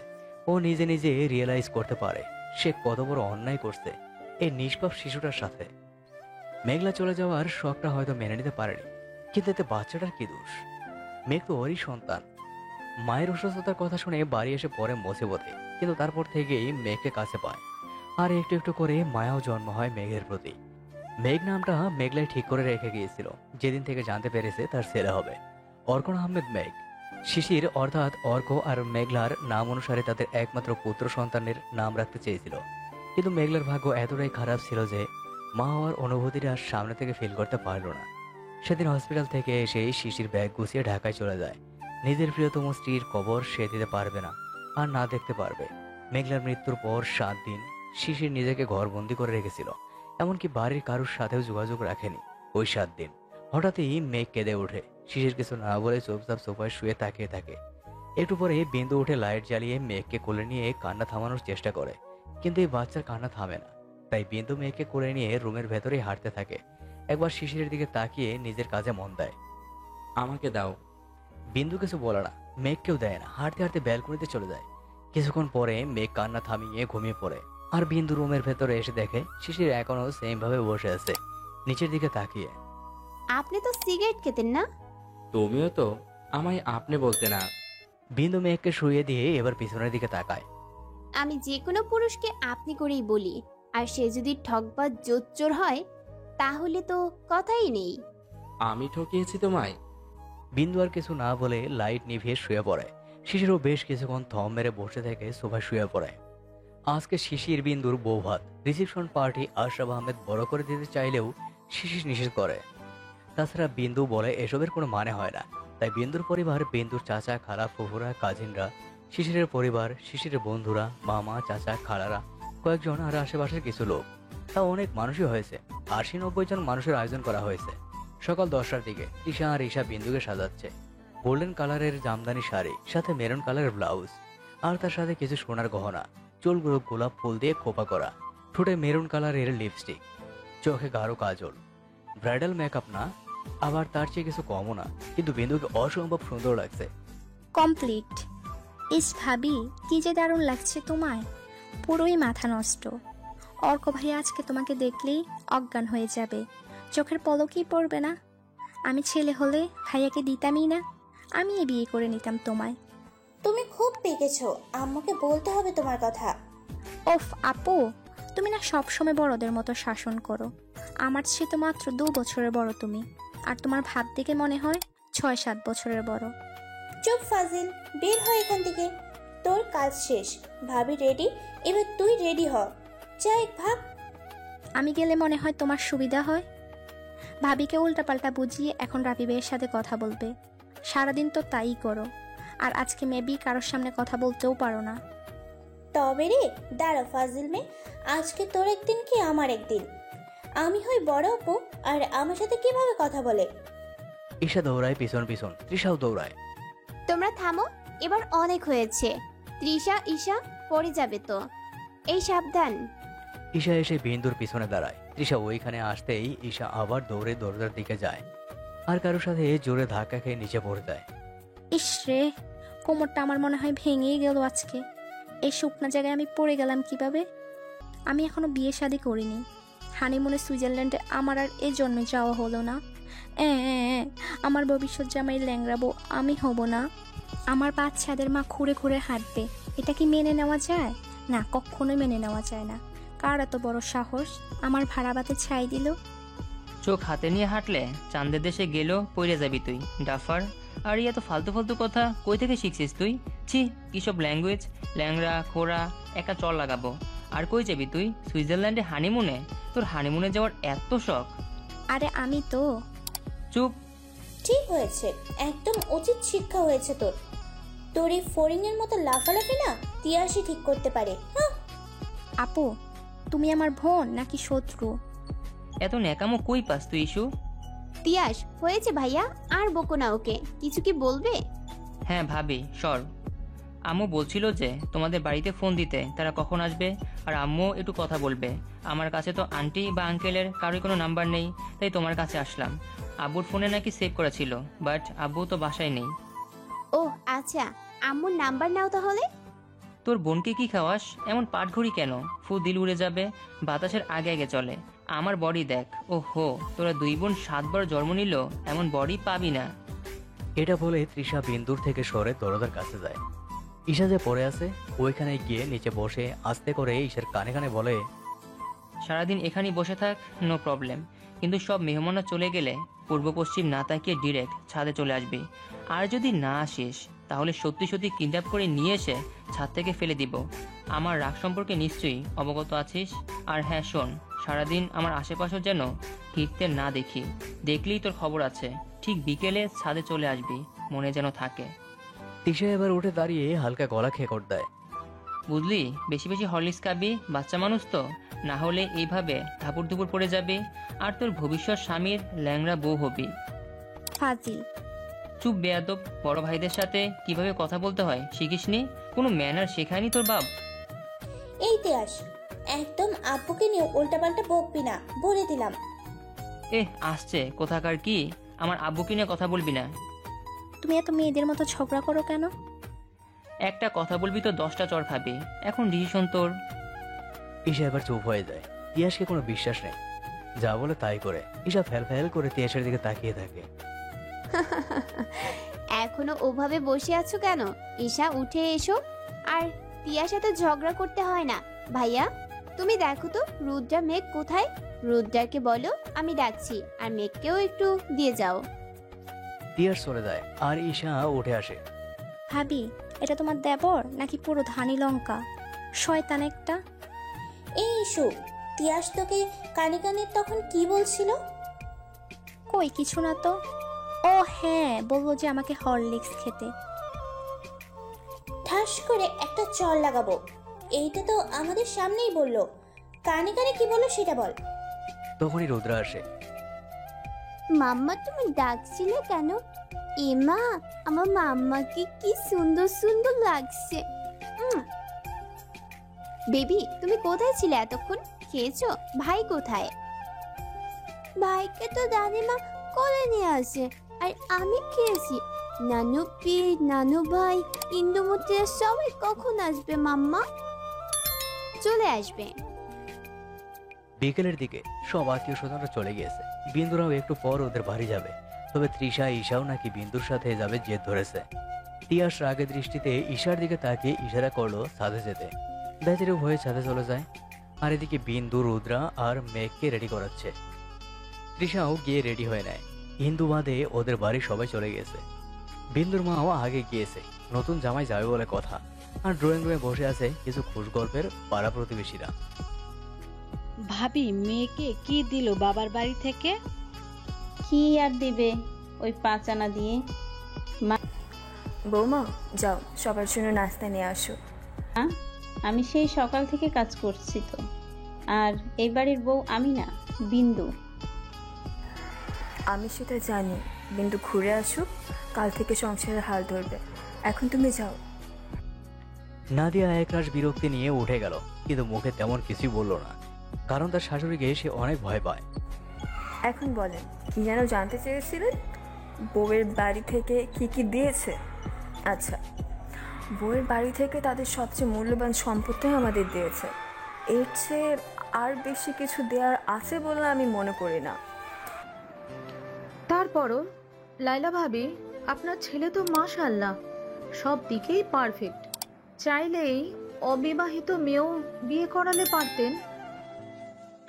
ও নিজে নিজে রিয়েলাইজ করতে পারে সে কত বড় অন্যায় করছে এই নিষ্পাপ শিশুটার সাথে। মেঘলা চলে যাওয়ার শখটা হয়তো মেনে নিতে পারেনি, কিন্তু এতে বাচ্চাটার কি দোষ? মেঘ তো ওরই সন্তান। মায়ের অসুস্থতার কথা শুনে বাড়ি এসে পড়ে মুসিবতে, কিন্তু তারপর থেকেই মেঘকে কাছে পায়। আর একটু একটু করে মায়াও জন্ম হয় মেঘের প্রতি। মেঘ নামটা মেঘলাই ঠিক করে রেখে গিয়েছিল যেদিন থেকে জানতে পেরেছে তার ছেলে হবে অর্কন আহমেদ মেঘ। শিশির অর্থাৎ অর্ক আর মেঘলার নাম অনুসারে তাদের একমাত্র পুত্র সন্তানের নাম রাখতে চেয়েছিল, কিন্তু মেঘলার ভাগ্য এতটাই খারাপ ছিল যে মা হওয়ার অনুভূতিটা সামনে থেকে ফিল করতে পারল না। সেদিন হসপিটাল থেকে এসে শিশির ব্যাগ গুছিয়ে ঢাকায় চলে যায়। নিজের প্রিয়তম স্ত্রীর কবর সে দিতে পারবে না, আর না দেখতে পারবে। মেঘলার মৃত্যুর পর 7 দিন শিশির নিজেকে ঘরবন্দি করে রেখেছিল, এমনকি বাড়ির কারোর সাথেও যোগাযোগ রাখেনি। ওই 7 দিন হঠাৎই মেঘ কেঁদে ওঠে। শিশির কিছু না বলে চুপচাপ সোফায় শুয়ে তাকিয়ে থাকে। একটু পরে বিন্দু উঠে লাইট জ্বালিয়ে মেঘকে কোলে নিয়ে কান্না থামানোর চেষ্টা করে, কিন্তু এই বাচ্চার কান্না থামে না। তাই বিন্দু মেঘকে কোলে নিয়ে রুমের ভেতরেই হাঁটতে থাকে। একবার শিশিরের দিকে তাকিয়ে নিজের কাজে মন দেয়। আমাকে দাও। বিন্দু কিছু বলে না, মেঘকেও দেয় না। হাঁটতে হাঁটতে ব্যালকনিতে চলে যায়। কিছুক্ষণ পরে মেঘ কান্না থামিয়ে ঘুমিয়ে পড়ে। আর বিন্দু রুমের ভেতরে এসে দেখে শিশির এখনো সেম ভাবে বসে আছে, নিচের দিকে তাকিয়ে। আপনি তো সিগারেট খেতেন না? তুমিও তো আমায় আপনি বলতে না। বিন্দু মেঘকে শুয়ে দিয়ে এবার পিছনের দিকে তাকায়। আমি যে কোনো পুরুষকে আপনি করেই বলি, আর সে যদি ঠকবাজ জোচ্চোর হয় তাহলে তো কথাই নেই। আমি ঠকিয়েছি তোমায়? বিন্দু আর কিছু না বলে লাইট নিভিয়ে শুয়ে পড়ে। শিশিরও বেশ কিছুক্ষণ থম মেরে বসে থেকে সোফায় শুয়ে পড়ে। আজকে শিশির বিন্দুর বৌভাত রিসেপশন পার্টি আশরাফ আহমেদ বড় করে দিতে চাইলেও শিশির নিষেধ করে। তাছাড়া বিন্দু বলে এসবের কোনো মানে হয় না। তাই বিন্দুর পরিবার, বিন্দুর চাচা, খালা, ফুফুরা, কাজিনরা, শিশিরের পরিবার, শিশিরের বন্ধুরা, মামা, চাচা, খালারা, কয়েকজন আর আশেপাশের কিছু লোক, তা অনেক মানুষই হয়েছে। 80-90 জন মানুষের আয়োজন করা হয়েছে। সকাল 10টার দিকে তিশা আর ঈশা বিন্দুকে সাজাচ্ছে। গোল্ডেন কালারের জামদানি শাড়ি, সাথে মেরুন কালারের ব্লাউজ, আর তার সাথে কিছু সোনার গহনা, চুলগুলো গোলাপ ফুল দিয়ে খোপা করা, ঠোঁটে মেরুন কালারের লিপস্টিক, চোখে গাঢ় কাজল। ব্রাইডাল মেকআপ না, আবার তার চেয়ে কিছু কমও না, কিন্তু বিন্দুকে অসম্ভব সুন্দর লাগছে। কমপ্লিট। ইস ভাবি, কি যে দারুণ লাগছে তোমায়, পুরোই মাথা নষ্ট। অর্ক ভাই আজকে তোমাকে দেখলেই অজ্ঞান হয়ে যাবে, চোখের পলকই পড়বে না। আমি ছেলে হলে ভাইয়াকে দিতামই না, আমি বিয়ে করে নিতাম তোমায়। তুমি খুব পেকেছো, আম্মুকে বলতে হবে তোমার কথা। ওফ আপু, তুমি না সবসময় বড়দের মতো শাসন করো। আমার চেয়ে তো মাত্র 2 বছরের বড় তুমি। আর তোমার ভাব দেখে মনে হয় 6-7 বছরের বড়। চুপ ফাজিল, বের হয় এখান থেকে। তোর কাজ শেষ, ভাবি রেডি, এবার তুই রেডি হ। যাই ভাগ। আমি গেলে মনে হয় তোমার সুবিধা হয়। ভাবিকে উল্টাপাল্টা বুঝিয়ে এখন রাবি ভাইয়ের সাথে কথা বলবে। সারাদিন তো তাই করো, আর আজকে মেবি কারোর সামনে কথা বলতেও পারো না। তবে রে দাঁড়া ফাজিল মেয়ে, আজকে তোর একদিন কি আমার একদিন। আমি হই বড় অপু, আর আমার সাথে কিভাবে কথা বলে। ঈশা দৌড়ায় পিছন পিছন, তৃষাও দৌড়ায়। তোমরা থামো, এবার অনেক হয়েছে। তৃষা ঈশা পড়ে যাবে তো, এই সাবধান। ঈশা এসে বিন্দুর পিছনে দাঁড়ায়। তৃষা ওইখানে আসতেই ঈশা আবার দৌড়ে দরজার দিকে যায়, আর কারোর সাথে জোরে ধাক্কা খেয়ে নিচে পড়ে যায়। ইস রে, কোমরটা আমার মনে হয় ভেঙেই গেল আজকে। এই শুকনা জায়গায় আমি পড়ে গেলাম কিভাবে? আমি এখনো বিয়ে শাদী করিনি। হানিমুনে সুইজারল্যান্ডে আমার আর এই জন্মে যাওয়া হলো না। আমার ভবিষ্যৎ জামাই ল্যাংড়াবো আমি হব না। আমার বাচ্চাদের মা খুঁড়ে খুঁড়ে হাঁটবে, এটা কি মেনে নেওয়া যায়? না, কখনোই মেনে নেওয়া যায় না। কার এত বড় সাহস আমার ভাড়াবাতে ছাই দিল? চোখ হাতে নিয়ে হাঁটলে চাঁদের দেশে গেলেও পড়ে যাবি তুই, ডাফার। আর এত ফালতু ফালতু কথা কই থেকে শিখছিস তুই? ছি, কিসব ল্যাঙ্গুয়েজ, ল্যাংড়া খোড়া, একটা চল লাগাবো। আর কই যাবি তুই? সুইজারল্যান্ডে হানিমুনে? তোর হানিমুনে যাওয়ার এত শখ? আরে আমি তো। চুপ। ঠিক হয়েছে, একদম উচিত শিক্ষা হয়েছে তোর। তোর এই ফড়িংয়ের মতো লাফালাফি না তিয়াসই ঠিক করতে পারে। আপু, তুমি আমার বোন নাকি শত্রু? এত ন্যাকামো কই পাস তুই ইস্যু? তিয়াস, হয়েছে ভাইয়া, আর বকো না ওকে। কিছু কি বলবে? হ্যাঁ ভাবি, সর। আম্মু বলছিল যে তোমাদের বাড়িতে ফোন দিতে, তারা কখন আসবে, আর আম্মু একটু কথা বলবে। আমার কাছে তো আন্টি বা আঙ্কেলের কারোর কোনো নাম্বার নেই, তাই তোমার কাছে আসলাম। আব্বুর ফোনে নাকি সেভ করা ছিল, বাট আব্বু তো বাসায় নেই। ও আচ্ছা, আম্মুর নাম্বার নাও তাহলে। তোর বোনকে কি খাওয়াস? এমন পাটঘড়ি কেন? ফু দিল উড়ে যাবে, বাতাসের আগে আগে চলে। আমার বডি দেখ। ও হো, তোরা 2 বোন 7 বার জন্ম নিল, এমন বডি পাবি না। এটা বলে তৃষা বিন্দুর থেকে সরে দরজার কাছে যায়। ঈশা যে পড়ে আছে ওইখানে গিয়ে নিচে বসে আস্তে করে ঈশার কানে কানে বলে, সারাদিন এখানেই বসে থাক, নো প্রবলেম, কিন্তু সব মেহমানরা চলে গেলে পূর্ব পশ্চিম না তাকিয়ে ডিরেক্ট ছাদে চলে আসবি। আর যদি না আসিস তাহলে সত্যি সত্যি কিডন্যাপ করে নিয়ে এসে ছাদ থেকে ফেলে দিব। আমার রাগ সম্পর্কে নিশ্চয়ই অবগত আছিস। আর হ্যাঁ শোন, সারাদিন আমার আশেপাশে যেন হিটতে না দেখি, দেখলেই তোর খবর আছে। ঠিক বিকেলে ছাদে চলে আসবি, মনে যেন থাকে। তৃষা এবার উঠে দাঁড়িয়ে হালকা গলা খেকড় দেয়। বুঝলি, বেশি বেশি হরলিক্স খাবি, বাচ্চা মানুষ তো, না হলে এইভাবে ধাপুর ধুপুর পড়ে যাবে, আর তোর ভবিষ্যৎ স্বামীর ল্যাংড়া বউ হবি। ফাজিল। চুপ বেয়াদব, বড় ভাইদের সাথে কিভাবে কথা বলতে হয় শিখিসনি? কোনো ম্যানার শেখায়নি তোর বাপ? এই তিয়াস, একদম আব্বুকে নিয়ে উল্টাপাল্টা বকবি না, বলে দিলাম। আসছে কোথাকার কি, আমার আব্বুকে নিয়ে কথা বলবি না। তুমি এত মেয়েদের মতো ঝগড়া করো কেন? একটা কথা বলবি তো 10টা চড় খাবি। এখন ডিসিশন তোর। ঈশা এবার চুপ হয়ে যায়। তিয়াসকে কোনো বিশ্বাস নেই, যা বলে তাই করে। ঈশা ফেল ফেল করে তিয়াসের দিকে তাকিয়ে থাকে। এখনো ওভাবে বসে আছো কেন? ঈশা, উঠে এসো। আর তিয়ার সাথে ঝগড়া করতে হয় না। ভাইয়া, তুমি দেখো তো রুদ্রা মেঘ কোথায়? রুদ্রাকে বলো আমি ডাকছি, আর মেঘকেও একটু দিয়ে যাও। তিয়াস চলে যায় আর ঈশা উঠে আসে। ভাবি, এটা তোমার দেবর নাকি পুরো ধানি লঙ্কা? শয়তান একটা। এই ইস্যু, তিয়াস তোকে কানে কানে তখন কি বলছিল? কই কিছু না তো। ও হ্যাঁ, বলবো যে আমাকে হরলিক্স খেতে। ঠাস করে একটা চল লাগাবো। এইটা তো আমাদের সামনেই বললো, কানে কানে কি বললো সেটা বল। তখনই রুদ্রা আসে। মাম্মা, তুমি ডাকছিলে কেন? এমা, আমার মাম্মাকে কি সুন্দর সুন্দর লাগছে। বেবি, তুমি কোথায় ছিলে এতক্ষণ? খেয়েছো? ভাই কোথায়? ভাইকে তো দাদিমা কোলে নিয়ে আসে, আর আমি খেয়েছি। নানু পি, নানু ভাই, ইন্দুমতিরা সবাই কখন আসবে মাম্মা? চলে আসবে। বিকেলের দিকে সব আত্মীয় স্বজনরা চলে গিয়েছে। বিন্দুরাও একটু পর ওদের বাড়ি যাবে, তবে তৃষা ঈশাও নাকি বিন্দুর সাথে যাবে জেদ ধরেছে। তিয়াস রাগের দৃষ্টিতে ঈশার দিকে তাকিয়ে ইশারা করলো ছাদে যেতে। বেচারি ভয়ে ছাদে চলে যায়। আর এদিকে বিন্দু রুদ্রা আর মেঘকে রেডি করাচ্ছে। তৃষাও গিয়ে রেডি হয়ে নেয়। ইন্দু বাদে ওদের বাড়ি সবাই চলে গেছে। বিন্দুর মাও আগে গিয়েছে, নতুন জামাই যাবে বলে কথা। আর ড্রয়িং রুমে বসে আছে কিছু খুশ গল্পের পাড়া প্রতিবেশীরা। ভাবি মেয়েকে কি দিল বাবার বাড়ি থেকে? কি আর দিবে, ওই 5 আনা দিয়ে। বৌমা যাও, সবার জন্য নাস্তা নিয়ে আসো। আমি সেই সকাল থেকে কাজ করছি তো। আর এই বাড়ির বউ আমি না, বিন্দু। আমি সেটা জানি, বিন্দু ঘুরে আসুক, কাল থেকে সংসারের হাল ধরবে। এখন তুমি যাও। নাদিয়া একরাশ বিরক্তি নিয়ে উঠে গেল, কিন্তু মুখে তেমন কিছুই বলল না, কারণ তার শাশুড়িকে সে অনেক ভয় পায়। এখন বলেন, কি যেন জানতে চেয়েছিলেন? বউয়ের বাড়ি থেকে কি কি দিয়েছে? আচ্ছা, বউয়ের বাড়ি থেকে তাদের সবচেয়ে মূল্যবান সম্পত্তি আমাদের দিয়েছে। এর চেয়ে আর বেশি কিছু দেওয়ার আছে বলে আমি মনে করি না। তারপরও লাইলা ভাবি, আপনার ছেলে তো মাশাআল্লাহ সব দিকেই পারফেক্ট। চাইলেই অবিবাহিত মেয়েও বিয়ে করালে পারতেন।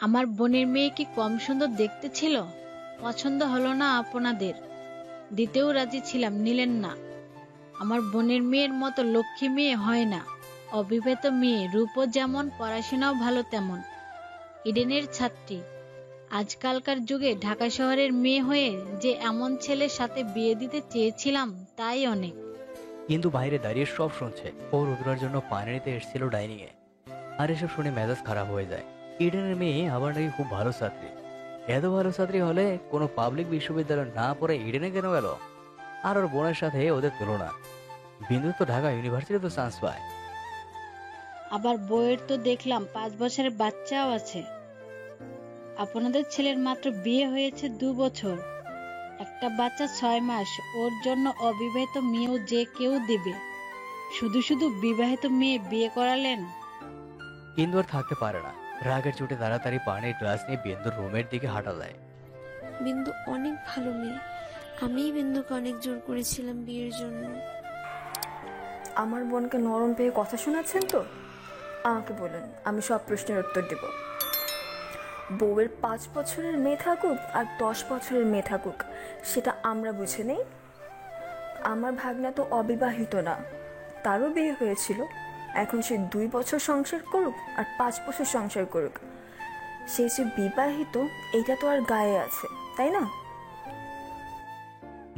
আমার বোনের মেয়ে কি কম সুন্দর দেখতে ছিল? পছন্দ হলো না আপনাদের, দিতেও রাজি ছিলাম, নিলেন না। আমার বোনের মেয়ের মতো লক্ষ্মী মেয়ে হয় না। অবিবাহিত মেয়ে, রূপও যেমন, পড়াশোনাও ভালো তেমন। ইডেনের ছাত্রী। আজকালকার যুগে ঢাকা শহরের মেয়ে হয়ে যে এমন ছেলের সাথে বিয়ে দিতে চেয়েছিলাম তাই অনেক। কিন্তু বাইরে দাঁড়িয়ে সব শুনছে। ও রুদ্রার জন্য পানি নিতে এসেছিল ডাইনিং এ, আর এসব শুনে মেজাজ খারাপ হয়ে যায়। ইডেনের মেয়ে আবার নাকি খুব ভালো ছাত্রী। এত ভালো ছাত্রী হলে কোনো পাবলিক বিশ্ববিদ্যালয় না পড়ে ইডেনে কেন গেল? আর ওর বোনের সাথে ওদের তুলনা। বিন্দু তো ঢাকা ইউনিভার্সিটিতে চান্স পায়। আবার বইয়ের তো দেখলাম 5 বছরের বাচ্চাও আছে। আপনাদের ছেলের মাত্র বিয়ে হয়েছে 2 বছর, একটা বাচ্চা 6 মাস। ওর জন্য অবিবাহিত মেয়েও যে কেউ দিবে, শুধু শুধু বিবাহিত মেয়ে বিয়ে করালেন। বিন্দু আর থাকতে পারে না, রাগের চোটে তাড়াতাড়ি পানির গ্লাস নিয়ে বিন্দুর রুমের দিকে হাঁটা দেয়। বিন্দু অনেক ভালো মেয়ে, আমিই বিন্দুকে অনেক জোর করেছিলাম বিয়ের জন্য। আমার বোনকে নরম পেয়ে কথা শোনাচ্ছেন তো? আমাকে বলুন, আমি সব প্রশ্নের উত্তর দেব। বউয়ের 5 বছরের মেয়ে থাকুক আর 10 বছরের মেয়ে থাকুক, সেটা আমরা বুঝে নেই। আমার ভাগনা তো অবিবাহিত না, তারও বিয়ে হয়েছিল। এখন সে 2 বছর সংসার করুক আর 5 বছর সংসার করুক, সে যে বিবাহিত এটা তো আর গায়ে আছে, তাই না?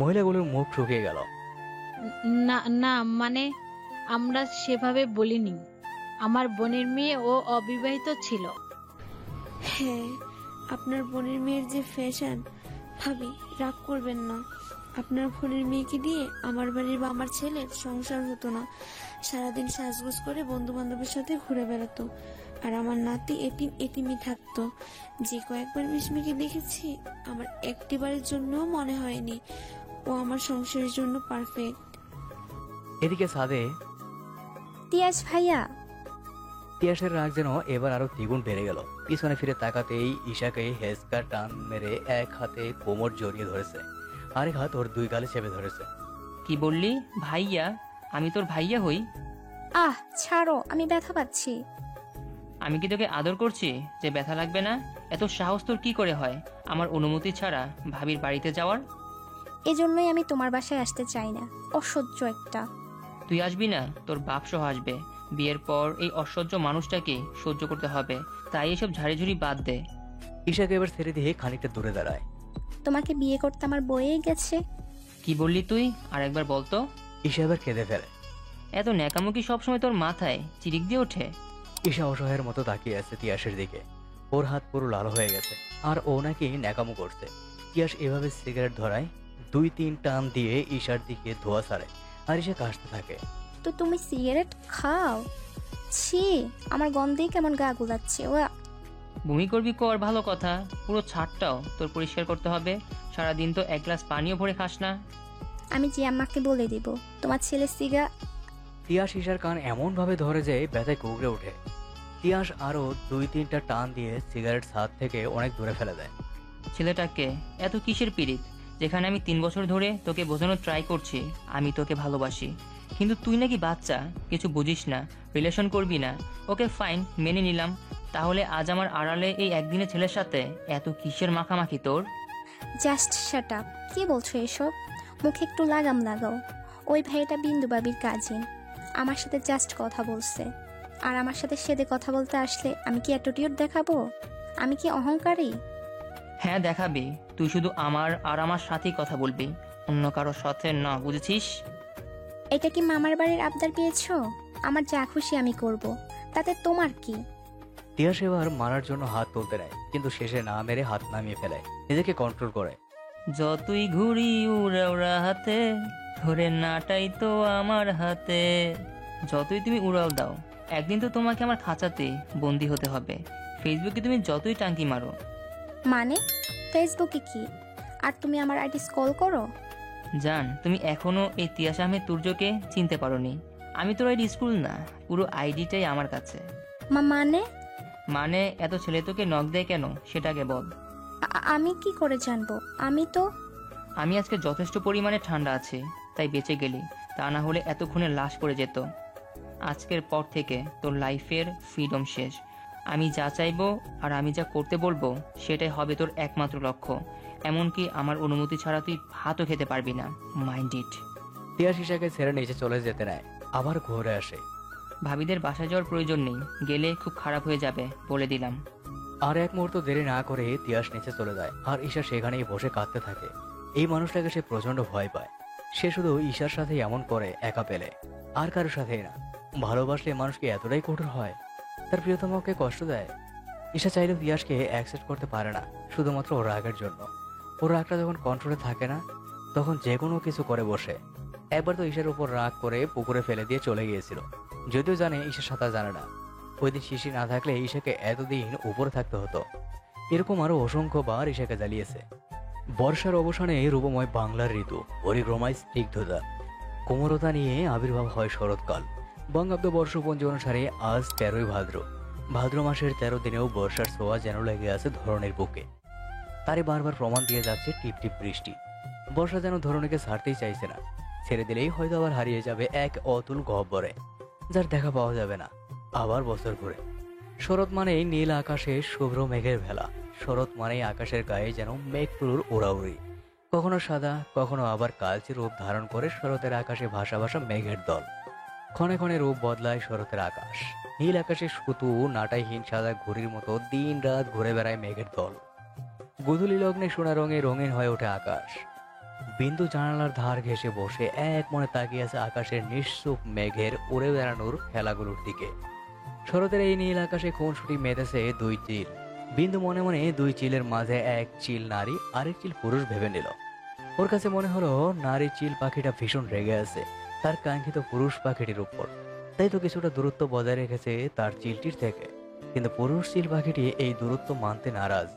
মহিলাগুলোর মুখ শুকিয়ে গেল। না না, মানে আমরা সেভাবে বলিনি। আমার বোনের মেয়ে ও অবিবাহিত ছিল। হ্যাঁ, আপনার বোনের মেয়ের যে ফ্যাশন, ভাবি রাগ করবেন না। আপনার বোনের মেয়েকে দিয়ে আমার বাড়ির বা আমার ছেলের সংসার হতো না। সারাদিন সাজগোজ করে বন্ধু বান্ধবের সাথে ঘুরে বেড়াতো, আর আমার নাতি এতিমই থাকতো। যে কয়েকবার মিশমিকে দেখেছি, আমার একটিবারের জন্যও মনে হয়নি ও আমার সংসারের জন্য পারফেক্ট। এদিকে ছাদে তিয়াস ভাইয়া। তিয়াসের রাগ যেন এবার আরো দ্বিগুণ বেড়ে গেল। পিছনে ফিরে তাকাতেই ঈশাকে হেসকা টান মেরে এক হাতে কোমর জড়িয়ে ধরেছে, আরেক হাত ওর 2 গালে চেপে ধরেছে। কি বললি ভাইয়া? আমি তোর ভাইয়া হই? ছাড়ো, আমি ব্যথা পাচ্ছি। আমি কি তোকে আদর করছি যে ব্যথা লাগবে না? এত সাহস তোর কি করে হয় আমার অনুমতি ছাড়া ভাবির বাড়িতে যাওয়ার? এজন্যই আমি তোমার বাসায় আসতে চাই না, অসহ্য একটা। তুই আসবি না, তোর বাপ সহ আসবে। বিয়ের পর এই অসহ্য মানুষটাকে সহ্য করতে হবে, তাই এসব ঝাড়িঝুড়ি বাদ দে। ঈশাকে এবার ছেড়ে দিয়ে খানিকটা দূরে দাঁড়ায়। তোমাকে বিয়ে করতে আমার বয়েই গেছে। কি বললি তুই? আর একবার বলতো। ঈশা এবার কেঁদে ফেলে। এত ন্যাকামো কি সবসময় তোর মাথায় চিরিক দিয়ে ওঠে? ঈশা অসহায়ের মতো তাকিয়ে আছে তিয়াসের দিকে। ওর হাত পুরো লাল হয়ে গেছে, আর ও নাকি ন্যাকামো করছে। তিয়াস এভাবে সিগারেট ধরায়, 2-3 টান দিয়ে ঈশার দিকে ধোয়া ছাড়ে, আর ঈশা কাশতে থাকে। তো তুমি সিগারেট খাও? ছি, আমার গন্ধেই কেমন গা গুলাচ্ছে। বমি করবি কর, ভালো কথা। পুরো ছাদটাও তোর পরিষ্কার করতে হবে। সারাদিন তো 1 গ্লাস পানিও ভরে খাস না। আমি জিয়াম্মাকে বলে দিব তোমার ছেলে তিয়াস ঈশার কান এমন ভাবে ধরে যে ব্যথায় কুঁকড়ে ওঠে। তিয়াস আরো 2-3টা টান দিয়ে সিগারেট ছাদ থেকে অনেক দূরে ফেলে দেয়। ছেলেটাকে এত কিসের পিরিত, যেখানে আমি 3 বছর ধরে তোকে বোঝানোর ট্রাই করছি আমি তোকে ভালোবাসি, কিন্তু তুই নাকি বাচ্চা, কিছু বুঝিস না, রিলেশন করবি না। ওকে ফাইন, মেনে নিলাম। তাহলে আজ আমার আড়ালে এই একদিনের ছেলের সাথে এত কিসের মাখামাখি তোর? Just shut up. কি বলছো এসব? মুখে একটু লাগাম লাগাও। ওই ভাইটা বিন্দু বাবির কাজিন, আমার সাথে জাস্ট কথা বলছে। আর আমার সাথে সেদে কথা বলতে আসলে আমি কি অ্যাটিটিউড দেখাবো? আমি কি অহংকারী? হ্যাঁ দেখাবি, তুই শুধু আমার আর আমার সাথেই কথা বলবি, অন্য কারোর সাথে না, বুঝেছিস? এটা কি মামার বাড়ির আবদার পেয়েছো? আমার যা খুশি আমি করব, তাতে তোমার কি? তিয়াস এবার মারার জন্য হাত তুলতে নেয়, কিন্তু শেষে না মেরে হাত নামিয়ে ফেলে, নিজেকে কন্ট্রোল করে। যতই ঘুরি উড়া উড়া হাতে, ধরে নাটাই তো আমার হাতে। যতই তুমি উড়াল দাও, একদিন তো তোমাকে আমার খাঁচাতে বন্দি হতে হবে। ফেসবুকে তুমি যতই টাঙ্কি মারো। মানে ফেসবুকে কি? আর তুমি আমার আইডি স্ক্রল করো? জান, তুমি এখনো এই তিয়াস আহমেদ তুর্যকে চিনতে পারোনি। আমি তোর আইডি স্কুল না, পুরো আইডিটাই আমার কাছে। মানে এত ছেলে তোকে নক দেয় কেন সেটাকে বল। আমি কি করে জানবো? আমি আজকে যথেষ্ট পরিমাণে ঠান্ডা আছে, তাই বেঁচে গেলি। তা না হলে এতক্ষণে লাশ পড়ে যেত। আজকের পর থেকে তোর লাইফের ফ্রিডম শেষ। আমি যা চাইবো আর আমি যা করতে বলবো সেটাই হবে তোর একমাত্র লক্ষ্য। এমনকি আমার অনুমতি ছাড়া তুই ভাতও খেতে পারবি না। Mind it. তিয়াস ঈশাকে ছেড়ে নিচে চলে যেতে নেয়, আবার ঘুরে আসে। ভাবিদের বাসায় যাওয়ার প্রয়োজন নেই, গেলে খুব খারাপ হয়ে যাবে, বলে দিলাম। আর এক মুহূর্ত দেরি না করে তিয়াস নিচে চলে যায়, আর ঈশা সেখানেই বসে কাঁদতে থাকে। এই মানুষটাকে সে প্রচন্ড ভয় পায়। সে শুধু ঈশার সাথে এমন করে একা পেলে, আর কারোর সাথেই না। ভালোবাসলে মানুষকে এতটাই কঠোর হয়, তার প্রিয়তমকে কষ্ট দেয়। ঈশা চাইলেও তিয়াসকে অ্যাকসেপ্ট করতে পারে না, শুধুমাত্র ওর রাগের জন্য। ওর রাগটা যখন কন্ট্রোলে থাকে না, তখন যে কোনো কিছু করে বসে। একবার তো ঈশার উপর রাগ করে পুকুরে ফেলে দিয়ে চলে গিয়েছিল, যদিও জানে ঈশা সাঁতার জানে না। ওই দিন শিশির না থাকলে ঈশাকে এতদিন উপরে থাকতে হতো। এরকম আরো অসংখ্যবার ঈশাকে জ্বালিয়েছে। বর্ষার অবসানে রূপময় বাংলার ঋতু, পরিক্রমায় স্নিগ্ধতা, কোমলতা নিয়ে আবির্ভাব হয় শরৎকাল। বঙ্গাব্দ বর্ষপঞ্জি অনুসারে আজ 13ই ভাদ্র। ভাদ্র মাসের 13 দিনেও বর্ষার ছোঁয়া যেন লেগে আছে ধরনের বুকে। তারই বারবার প্রমাণ দিয়ে যাচ্ছে টিপ টিপ বৃষ্টি। বর্ষা যেন ধরনীকে ছাড়তেই চাইছে না। ছেড়ে দিলেই হয়তো আবার হারিয়ে যাবে এক অতুল গহ্বরে, যার দেখা পাওয়া যাবে না আবার বছর ঘুরে। শরৎ মানেই নীল আকাশে শুভ্র মেঘের ভেলা। শরৎ মানেই আকাশের গায়ে যেন মেঘগুলোর উড়াউড়ি, কখনো সাদা, কখনো আবার কালচে রূপ ধারণ করে শরতের আকাশে ভাসা ভাসা মেঘের দল। ক্ষণে ক্ষণে রূপ বদলায় শরতের আকাশ। নীল আকাশে শুধু নাটাইহীন সাদা ঘুড়ির মতো দিন রাত ঘুরে বেড়ায় মেঘের দল। গোধূলি লগ্নে সোনা রঙে রঙিন হয়ে ওঠে আকাশ। বিন্দু জানালার ধার ঘেঁষে বসে এক মনে তাকিয়ে আছে আকাশের নিঃসুপ মেঘের উড়ে বেড়ানোর খেলাগুলোর দিকে। শরতের এই নীল আকাশে খুনসুটি মেতেছে দুই চিল। বিন্দু মনে মনে দুই চিলের মাঝে এক চিল নারী, আরেক চিল পুরুষ ভেবে নিল। ওর কাছে মনে হলো নারী চিল পাখিটা ভীষণ রেগে আছে তার কাঙ্ক্ষিত পুরুষ পাখিটির উপর, তাই তো কিছুটা দূরত্ব বজায় রেখেছে তার চিলটির থেকে। কিন্তু পুরুষ চিল পাখিটি এই দূরত্ব মানতে নারাজ।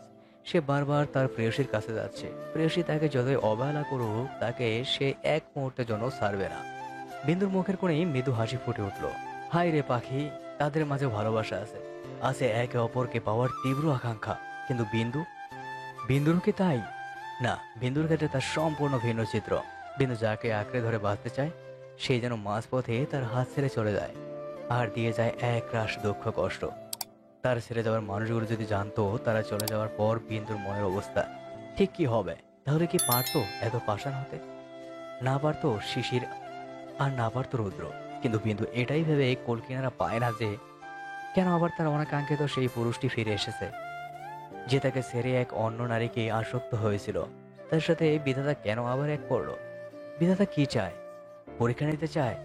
সে বারবার তার প্রেয়সীর কাছে যাচ্ছে। প্রেয়সী তাকে যতই অবহেলা করুক, তাকে সে এক মুহূর্তের জন্য ছাড়বে না। বিন্দুর মুখের কোণেই মৃদু হাসি ফুটে উঠল। হায় রে পাখি, তাদের মাঝে ভালোবাসা আছে, আছে একে অপরকে পাওয়ার তীব্র আকাঙ্ক্ষা। কিন্তু বিন্দুর কি তাই? না, বিন্দুর ক্ষেত্রে তার সম্পূর্ণ ভিন্ন চিত্র। বিন্দু যাকে আঁকড়ে ধরে বাঁচতে চায়, সেই যেন মাঝপথে তার হাত ছেড়ে চলে যায়, আর দিয়ে যায় এক রাশ দুঃখ কষ্ট। তার ছেড়ে যাওয়ার মানুষগুলো যদি জানতো তারা চলে যাওয়ার পর বিন্দুর মনের অবস্থা ঠিক কি হবে, তাহলে কি পারতো এত পাষাণ হতে? না পারতো শিশির, আর না পারতো রুদ্র। কিন্তু বিন্দু এটাই ভেবে কোল কিনারা পায় না যে কেন আবার তার অনাকাঙ্ক্ষিত সেই পুরুষটি ফিরে এসেছে, যে তাকে ছেড়ে এক অন্য নারীকে আসক্ত হয়েছিল। তার সাথে বিধাতা কেন আবার এক করলো? বিধাতা কি চায়? পরীক্ষা নিতে চায়?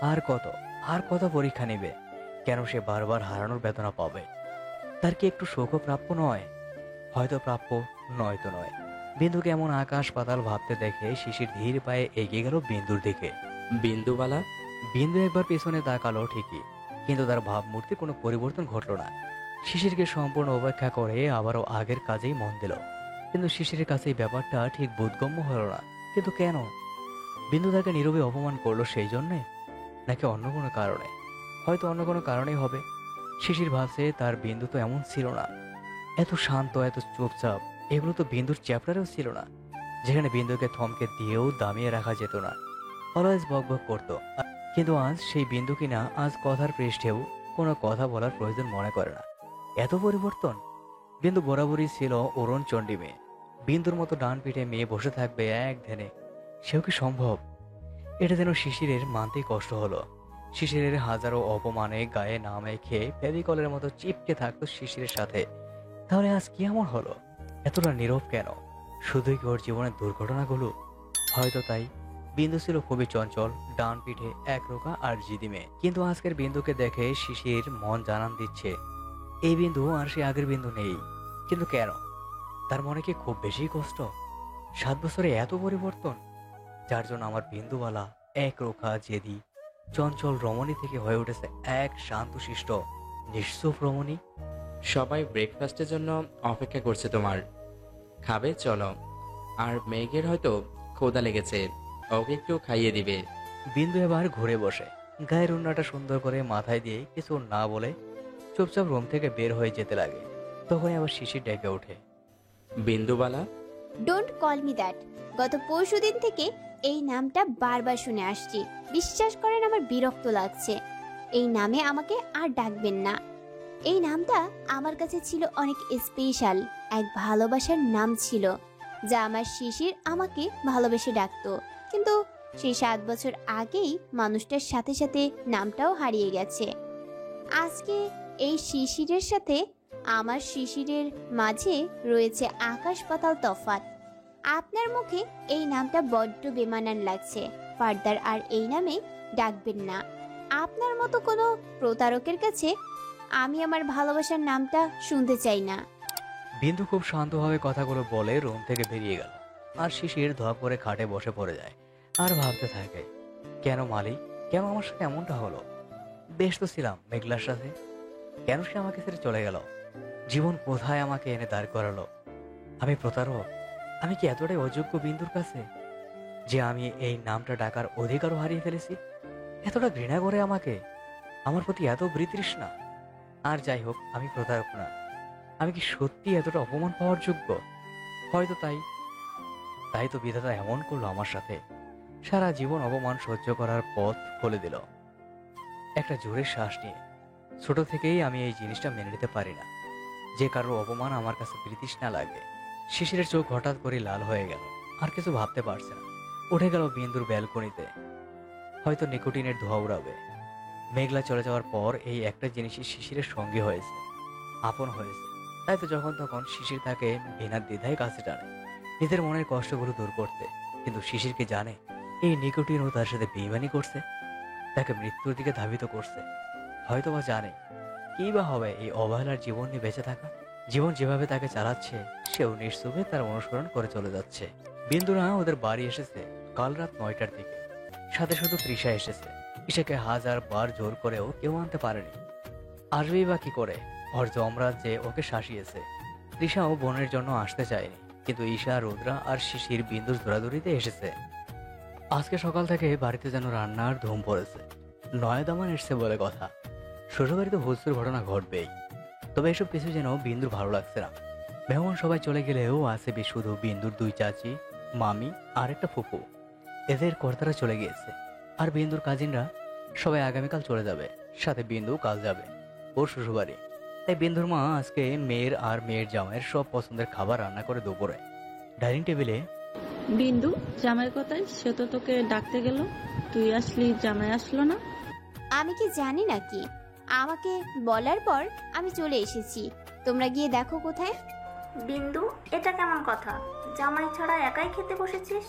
আর কত পরীক্ষা নেবে? কেন সে বারবার হারানোর বেদনা পাবে? তার কি একটু শোকও প্রাপ্য নয়? হয়তো প্রাপ্য, নয়তো নয়। বিন্দুকে এমন আকাশ পাতাল ভাবতে দেখে শিশির ধীর পায়ে এগিয়ে গেল বিন্দুর দিকে। বিন্দুবালা। বিন্দু একবার পেছনে তাকালো ঠিকই, কিন্তু তার ভাবমূর্তির কোনো পরিবর্তন ঘটল না। শিশিরকে সম্পূর্ণ উপেক্ষা করে আবারও আগের কাজেই মন দিল। কিন্তু শিশিরের কাছে এই ব্যাপারটা ঠিক বোধগম্য হলো না। কিন্তু কেন? বিন্দু তাকে নীরবে অপমান করলো সেই জন্যে, নাকি অন্য কোনো কারণে? হয়তো অন্য কোনো কারণেই হবে। শিশির ভাবছে তার বিন্দু তো এমন ছিল না, এত শান্ত, এত চুপচাপ। এগুলো তো বিন্দুর চ্যাপ্টারেও ছিল না, যেখানে বিন্দুকে থমকে দিয়েও দামিয়ে রাখা যেত না। অলওয়েজ বকবক করতো। কিন্তু আজ সেই বিন্দু কিনা আজ কথার পৃষ্ঠেও কোনো কথা বলার প্রয়োজন মনে করে না। এত পরিবর্তন! বিন্দু বরাবরই ছিল অরুণ চণ্ডী মেয়ে। বিন্দুর মতো ডান পিঠে মেয়ে বসে থাকবে এক ধ্যানে, সেও কি সম্ভব? এটা যেন শিশিরের মানতেই কষ্ট হলো। শিশিরের হাজারো অপমানে গায়ে না মেখে ফেভিকলের মতো চিপকে থাকতো শিশিরের সাথে। তাহলে আজ কি এমন হলো? এতটা নীরব কেন? শুধুই কি ওর জীবনের দুর্ঘটনাগুলো? হয়তো তাই। বিন্দু ছিল খুবই চঞ্চল, ডান পিঠে একরোখা আর জিদি মেয়ে। কিন্তু আজকের বিন্দুকে দেখে শিশির মন জানান দিচ্ছে এই বিন্দু আর সে আগের বিন্দু নেই। কিন্তু কেন? তার মনে কি খুব বেশি কষ্ট? 7 বছরে এত পরিবর্তন, যার জন্য আমার বিন্দুবালা একরোখা জেদি চঞ্চল রমণী থেকে হয়ে উঠেছে এক শান্তশিষ্ট নিঃস্ব রমণী। সবাই ব্রেকফাস্টের জন্য অপেক্ষা করছে তোমার, খাবে চলো। আর মেঘের হয়তো ক্ষুধা লেগেছে, ওকে একটু খাইয়ে দিবে। বিন্দু এবার ঘুরে বসে গায়ের উন্নাটা সুন্দর করে মাথায় দিয়ে কিছু না বলে চুপচাপ রুম থেকে বের হয়ে যেতে লাগে। তখনই আবার শিশির ডেকে ওঠে, Bindubala. Don't call me that. গত পরশুদিন থেকে এই নামটা বারবার শুনে আসছি। বিশ্বাস করেন আমার বিরক্ত লাগছে। এই নামে আমাকে আর ডাকবেন না। এই নামটা আমার কাছে ছিল অনেক স্পেশাল, এক ভালোবাসার নাম ছিল, যা আমার শিশির আমাকে ভালোবেসে ডাকতো। কিন্তু সেই 7 বছর আগেই মানুষটার সাথে সাথে নামটাও হারিয়ে গেছে। আজকে এই শিশিরের সাথে আমার শিশিরের মাঝে রয়েছে আকাশ পাতাল তফাৎ। আপনার মুখে এই নামটা বড্ড বেমানান লাগছে। ফার্দার আর এই নামে ডাকবেন না। আপনার মতো কোনো প্রতারকের কাছে আমি আমার ভালোবাসার নামটা শুনতে চাই না। বিন্দু খুব শান্তভাবে কথাগুলো বলে রুম থেকে বেরিয়ে গেল। আর শিশির ধপ করে খাটে বসে পড়ে যায় আর ভাবতে থাকে, কেন মালিক, কেন আমার সাথে এমনটা হলো? বেশ তো ছিলাম মেঘলার সাথে, কেন সে আমাকে ছেড়ে চলে গেল? জীবন কোথায় আমাকে এনে দাঁড় করালো? আমি প্রতারক? আমি কি এতটাই অযোগ্য বিন্দুর কাছে যে আমি এই নামটা ডাকার অধিকারও হারিয়ে ফেলেছি? এতটা ঘৃণা করে আমাকে, আমার প্রতি এত বিতৃষ্ণা। আর যাই হোক, আমি প্রতারক না। আমি কি সত্যি এতটা অপমান পাওয়ার যোগ্য? হয়তো তাই তো বিধাতা এমন করলো আমার সাথে। সারা জীবন অপমান সহ্য করার পথ খুলে দিল একটা জোরে শ্বাস নিয়ে। ছোট থেকেই আমি এই জিনিসটা মেনে নিতে পারি না, যে কারোর অপমান আমার কাছে বিতৃষ্ণা লাগে। শিশিরের চোখ হঠাৎ করে লাল হয়ে গেল, আর কিছু ভাবতে পারছে না। উঠে গেল বিন্দুর ব্যালকনিতে, হয়তো নিকোটিনের ধোঁয়া উড়াবে। মেঘলা চলে যাওয়ার পর এই একটা জিনিসই শিশিরের সঙ্গী হয়েছে, আপন হয়েছে। তাই তো যখন তখন শিশির তাকে বিনা দ্বিধায় কাছে টানে, নিজের মনের কষ্টগুলো দূর করতে। কিন্তু শিশিরকে জানে এই নিকোটিনও তার সাথে বেইমানি করছে, তাকে মৃত্যুর দিকে ধাবিত করছে। হয়তোবা জানে কি বা হবে এই অবহেলার জীবন নিয়ে বেঁচে থাকা। জীবন যেভাবে তাকে চালাচ্ছে, সেও নিঃশুভে তার অনুসরণ করে চলে যাচ্ছে। বিন্দুরা ওদের বাড়ি এসেছে কাল রাত 9টার দিকে। সাথে শুধু তৃষা এসেছে। ঈশাকে 1000 বার জোর করেও কেউ আনতে পারেনি। আসবেই বা কি করে? ওর যমরাজ যে ওকে শাসিয়েছে। তৃষাও বোনের জন্য আসতে চায়নি, কিন্তু ঈশা, রুদ্রা আর শিশির বিন্দুর দৌড়াদৌড়িতে এসেছে। আজকে সকাল থেকে বাড়িতে যেন রান্নার ধুম পড়েছে। নয়াদামান এসছে বলে কথা। শ্বশুরবাড়িতে ভোজপুর ঘটনা ঘটবেই, তবে এসব কিছু যেন বিন্দুর ভালো লাগছে না। মেহমান সবাই চলে গেলেও আছে শুধু বিন্দুর 2 চাচি, মামি আর একটা ফুফু। এদের কর্তারা চলে গিয়েছে, আর বিন্দুর কাজিনরা সবাই আগামীকাল চলে যাবে। সাথে বিন্দু কাল যাবে ওর শ্বশুরবাড়ি। তাই বিন্দুর মা আজকে মেয়ের আর মেয়ের জামাইয়ের সব পছন্দের খাবার রান্না করে দুপুরে ডাইনিং টেবিলে। বিন্দু, জামাই কোথায়? সে তো তোকে ডাকতে গেল, তুই আসলি, জামাই আসলো না। আমি কি জানি নাকি? আমাকে বলার পর আমি চলে এসেছি। তোমরা গিয়ে দেখো কোথায়। বিন্দু, এটা কেমন কথা? জামাই ছাড়া একাই খেতে বসেছিস?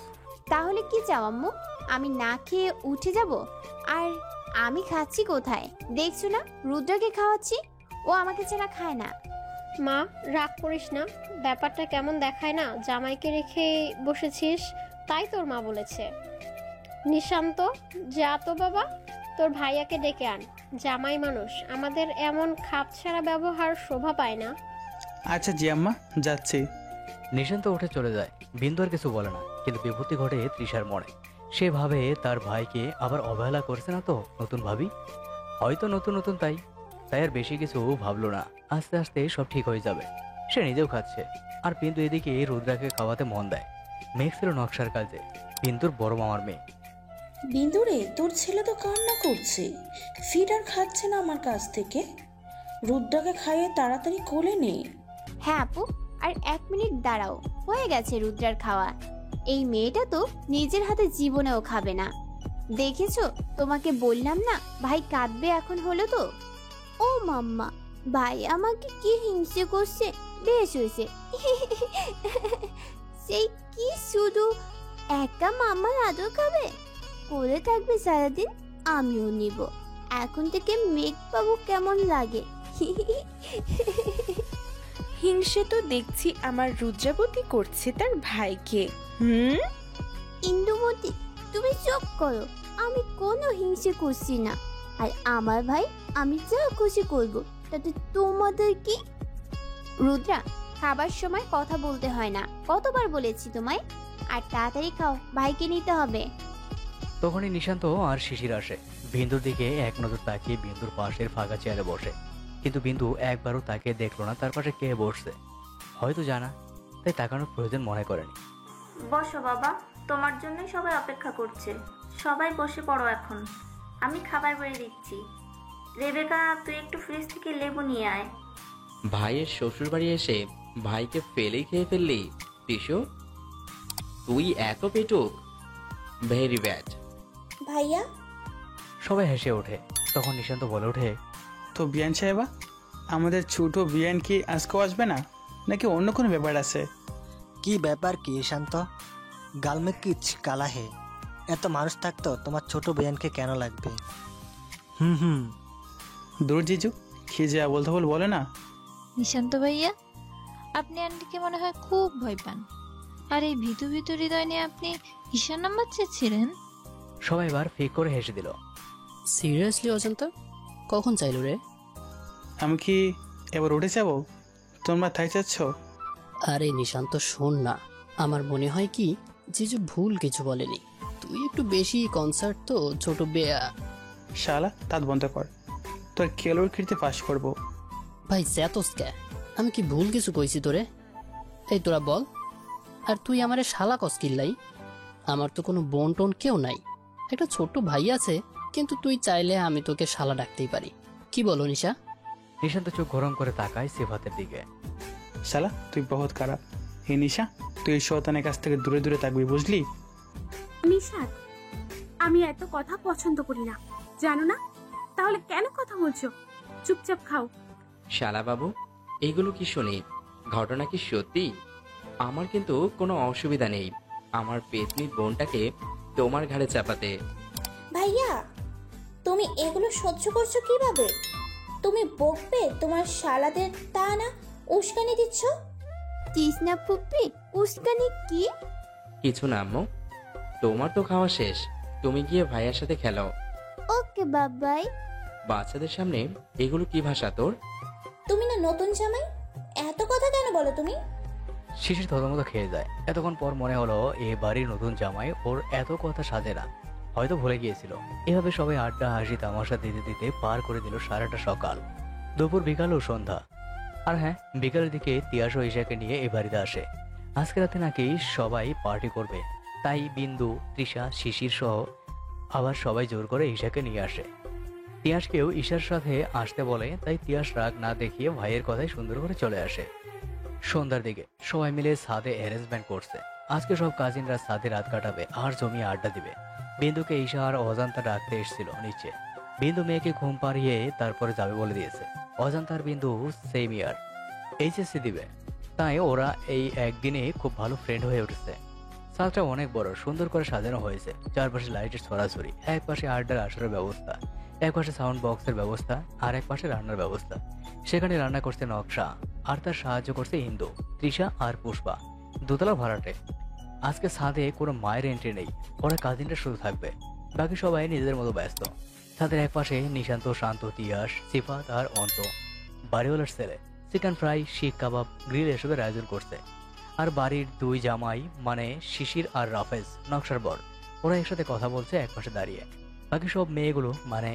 তাহলে কি চাও আম্মু? আমি না খেয়ে উঠে যাব? আর আমি খাচ্ছি কোথায়? দেখছো না রুদ্রাকে খাওয়াচ্ছি, ও আমাকে ছাড়া খায় না। মা, রাগ করিস না। ব্যাপারটা কেমন দেখায় না, জামাইকে রেখে বসেছিস, তাই তোর মা বলেছে। নিশান্ত, যা তো বাবা, তোর ভাইয়াকে ডেকে আন। জামাই মানুষ, আমাদের এমন খাপছাড়া ব্যবহার শোভা পায় না। আচ্ছা জি আম্মা, যাচ্ছি। নিশান্ত উঠে চলে যায়। বিন্দু আর কিছু বলে না, কিন্তু বিপত্তি ঘটে তৃষার মনে। সে ভাবে তার ভাইকে আবার অবহেলা করছে না তো নতুন ভাবি? হয়তো নতুন তাই আর বেশি কিছু ভাবলো না। আস্তে আস্তে সব ঠিক হয়ে যাবে। সে নিজেও খাচ্ছে, আর বিন্দু এদিকে রুদ্রাকে খাওয়াতে মন দেয়। মেঘ ছিল নকশার কাজে, বিন্দুর বড় মামার মেয়ে। বিন্দুরে, তোর ছেলে তো কান্না করছে, ফিড আর খাচ্ছে না আমার কাছ থেকে। রুদ্রাকে খাইয়ে তাড়াতাড়ি কোলে নে। হ্যাঁ আপু, আর 1 মিনিট দাঁড়াও, হয়ে গেছে রুদ্রার খাওয়া। এই মেয়েটা তো নিজের হাতে জীবনেও খাবে না। দেখেছো, তোমাকে বললাম না ভাই কাঁদবে এখন হলো তো। ও মাম্মা, ভাই আমাকে কি হিংসে করছে। বেশ হয়েছে। সেই কি শুধু একা মামার আদর খাবে, করে থাকবে সারাদিন, আমিও নিব। এখন থেকে মেঘ পাবো কেমন লাগে। হিংসে তো দেখছি আমার রুদ্রাবতী করছে তার ভাইকে। ইন্দুমতি, তুমি চুপ করো। আমি কোনো হিংসে করছি না। আর আমার ভাই আমি যা খুশি করব, তাতে তোমাদের কি? রুদ্রা, খাবার সময় কথা বলতে হয় না, কতবার বলেছি তোমায়। আর তাড়াতাড়ি খাও, ভাইকে নিতে হবে। তখনই নিশান্ত আর শিশির আসে। বিন্দুর দিকে এক নজর তাকিয়ে বিন্দুর পাশের ফাঁকা চেয়ারে বসে, কিন্তু বিন্দু একবারও তাকে দেখলো না তার পাশে কে বসছে। হয়তো জানা, তাই তাকানোর প্রয়োজন মনে করেনি। বসো বাবা, তোমার জন্যই সবাই অপেক্ষা করছে। সবাই বসে পড়ো এখন, আমি খাবার বেড়ে দিচ্ছি। রেবেকা, তুই একটু ফ্রিজ থেকে লেবু নিয়ে আয়। ভাইয়ের শ্বশুর বাড়ি এসে ভাইকে ফেলেই খেয়ে ফেললি টিসু, তুই এত পেটুক, ভেরি ব্যাড। ভাইয়া, সবাই হেসে ওঠে। তখন নিশান্ত বলে ওঠে, তো বিয়ান সাহেবা, আমাদের ছোট বিয়ান কি আজকেও আসবে না, নাকি অন্য কোনো ব্যাপার আছে? কি ব্যাপার কি শান্ত? গাল মে কিচ কালা হে। এত মানুষ থাকতো তোমার ছোট বিয়ানকে কেন লাগবে? দূর জিজু, কি যা বলতে বলে না। নিশান্ত ভাইয়া, আপনি আন্টিকে মনে হয় খুব ভয় পান। আর এই ভীতু ভীতু হৃদয় নিয়ে আপনি ঈশার নাম্বার চেয়েছিলেন? সবাই এবার ফেক করে হেসে দিল। সিরিয়াসলি অজন্তা, কখন চাইল রে? আমি কি এবার উঠে যাবো? তোমরা থাই চাচ্ছ? আরে নিশান্ত শোন না, আমার মনে হয় কি জিজু ভুল কিছু বলেনি। তুই একটু বেশি কনসার্ট তো ছোট বেয়া। শালা তাত বন্ধ কর, তোর কেলোর খিড়তে পাস করবো। ভাই জ্যাতসকে আমি কি ভুল কিছু কইছি তোরে? এই তোরা বল। আর তুই আমারে শালা কসকিল্লাই? আমার তো কোনো বোন টোন কেউ নাই, একটা ছোট ভাই আছে, কিন্তু তুই চাইলে আমি তোকে শালা ডাকতেই পারি। কি বলো নিশা? নিশান্ত চোখ গরম করে তাকায় সিফাতের দিকে। শালা তুই বহুত খারাপ। হে নিশা, তুই এই শয়তানের কাছ থেকে দূরে দূরে থাকবি, বুঝলি? নিশাদ, আমি এত কথা পছন্দ করি না, জানো না? তাহলে কেন কথা বলছো? চুপচাপ খাও। শালা বাবু, এইগুলো কি শুনি? ঘটনা কি সত্যি? আমার কিন্তু কোনো অসুবিধা নেই আমার পেতনির বোনটাকে তোমার ঘাড়ে চাপাতে। ভাইয়া, তুমি এগুলো সহ্য করছো কিভাবে? তুমি বকবে তোমার শালাদের, তা না উস্কানি দিচ্ছ। তৃষ্ণা ফুপি, উস্কানি কি? কিছু না আম্মু, তোমার তো খাওয়া শেষ, তুমি গিয়ে ভাইয়ার সাথে খেলো। ওকে বাবাই। বাচ্চাদের সামনে এগুলো কি ভাষা তোর? তুমি না নতুন জামাই, এত কথা কেন বলো তুমি? শিশির থতমত খেয়ে যায়। এতক্ষণ পর মনে হলো এ বাড়ির নতুন জামাই ওর এত কথা সাজে না, হয়তো ভুলে গিয়েছিল। এভাবে সবাই আড্ডা হাসি তামাশা দিতে দিতে পার করে দিল সারাটা সকাল, দুপুর, বিকাল ও সন্ধ্যা। আর হ্যাঁ, বিকালের দিকে তিয়াস ও ঈশাকে নিয়ে এ বাড়িতে আসে। আজকে রাতে নাকি সবাই পার্টি করবে, তাই বিন্দু, তৃষা, শিশির সহ আবার সবাই জোর করে ঈশাকে নিয়ে আসে। তিয়াসকেও ঈশার সাথে আসতে বলে, তাই তিয়াস রাগ না দেখিয়ে ভাইয়ের কথায় সুন্দর করে চলে আসে। সন্ধ্যার দিকে সবাই মিলে ছাদে অ্যারেঞ্জমেন্ট করছে। আজকে সব কাজিনরা ছাদে রাত কাটাবে আর জমিয়ে আড্ডা দিবে। বিন্দুকে ঈশা আর অজান্তা রাখতে এসেছিল নিচে। বিন্দু মেয়েকে ঘুম পাড়িয়ে তারপরে যাবে বলে দিয়েছে। অজান্তার বিন্দু সেম ইয়ার, এইচএসসি দিবে, তাই ওরা এই একদিনে খুব ভালো ফ্রেন্ড হয়ে উঠেছে। ছাদটা অনেক বড়, সুন্দর করে সাজানো হয়েছে। চারপাশে লাইটের ছড়াছড়ি, এক পাশে আড্ডার আসরের ব্যবস্থা, এক পাশে সাউন্ড বক্সের ব্যবস্থা, আর এক পাশে রান্নার ব্যবস্থা। সেখানে রান্না করছে নকশা, আর তার সাহায্য করছে ইন্দু, তৃষা আর পুষ্পা, দোতলা ভাড়াটে। আজকে ছাদে কোনো মায়ের এন্ট্রি নেই, ওরা কাজিনরা শুধু থাকবে, বাকি সবাই নিজেদের মতো ব্যস্ত। ছাদের এক পাশে নিশান্ত, শান্ত, তিয়াস, সিফাত আর অন্ত, বাড়িওয়ালার ছেলে, চিকেন ফ্রাই, শিক কাবাব, গ্রিল এসবের আয়োজন করছে। আর বাড়ির দুই জামাই মানে শিশির আর রাফেজ, নকশার বর, ওরা একসাথে কথা বলছে এক পাশে দাঁড়িয়ে। বাকি সব মেয়েগুলো মানে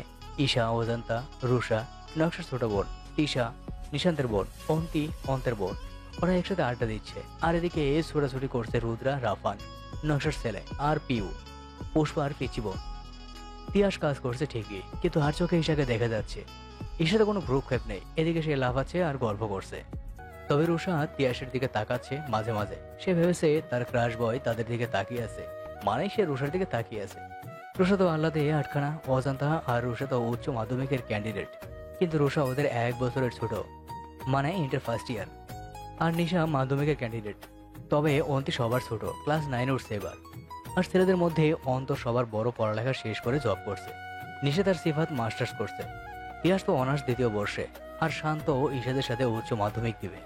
ঈশা, অজান্তা, রুষা, নকশার ছোট বোন, তিশা, নিশান্তের বোন, অন্তি, অন্তের বোন, ওরা একসাথে আড্ডা দিচ্ছে। আর এদিকে ছোটাছুটি করছে রুদ্রা, রাফান, নকশার ছেলে, আর পিউ, পুষ্পা আর পিচি বোন। তিয়াস কাজ করছে ঠিকই, কিন্তু আর চোখে ঈশাকে দেখা যাচ্ছে। ঈশাতে কোনো ভ্রুক্ষেপ নেই, এদিকে সে লাফাচ্ছে আর গল্প করছে। তবে রুষা তিয়াসের দিকে তাকাচ্ছে মাঝে মাঝে। সে ভেবেছে তার ক্রাশ বয় তাদের দিকে তাকিয়ে আছে, মানে সে রুষার দিকে তাকিয়ে আছে। রুষা তো আহ্লাদে আটখানা অজান্তা, আর রুষা তো উচ্চ মাধ্যমিকের ক্যান্ডিডেট, কিন্তু রুষা ওদের 1 বছরের ছোট, মানে ইন্টার ফার্স্ট ইয়ার। আর নিশা মাধ্যমিকের ক্যান্ডিডেট, তবে অন্তি সবার ছোট, ক্লাস 9 উঠছে এবার। আর ছেলেদের মধ্যে অন্তর সবার বড়, পড়ালেখা শেষ করে জব করছে। নিশা তার সিফাত মাস্টার্স করছে, তিয়াস তো অনার্স 2য় বর্ষে, আর শান্ত ইশাদের সাথে উচ্চ মাধ্যমিক দিবে।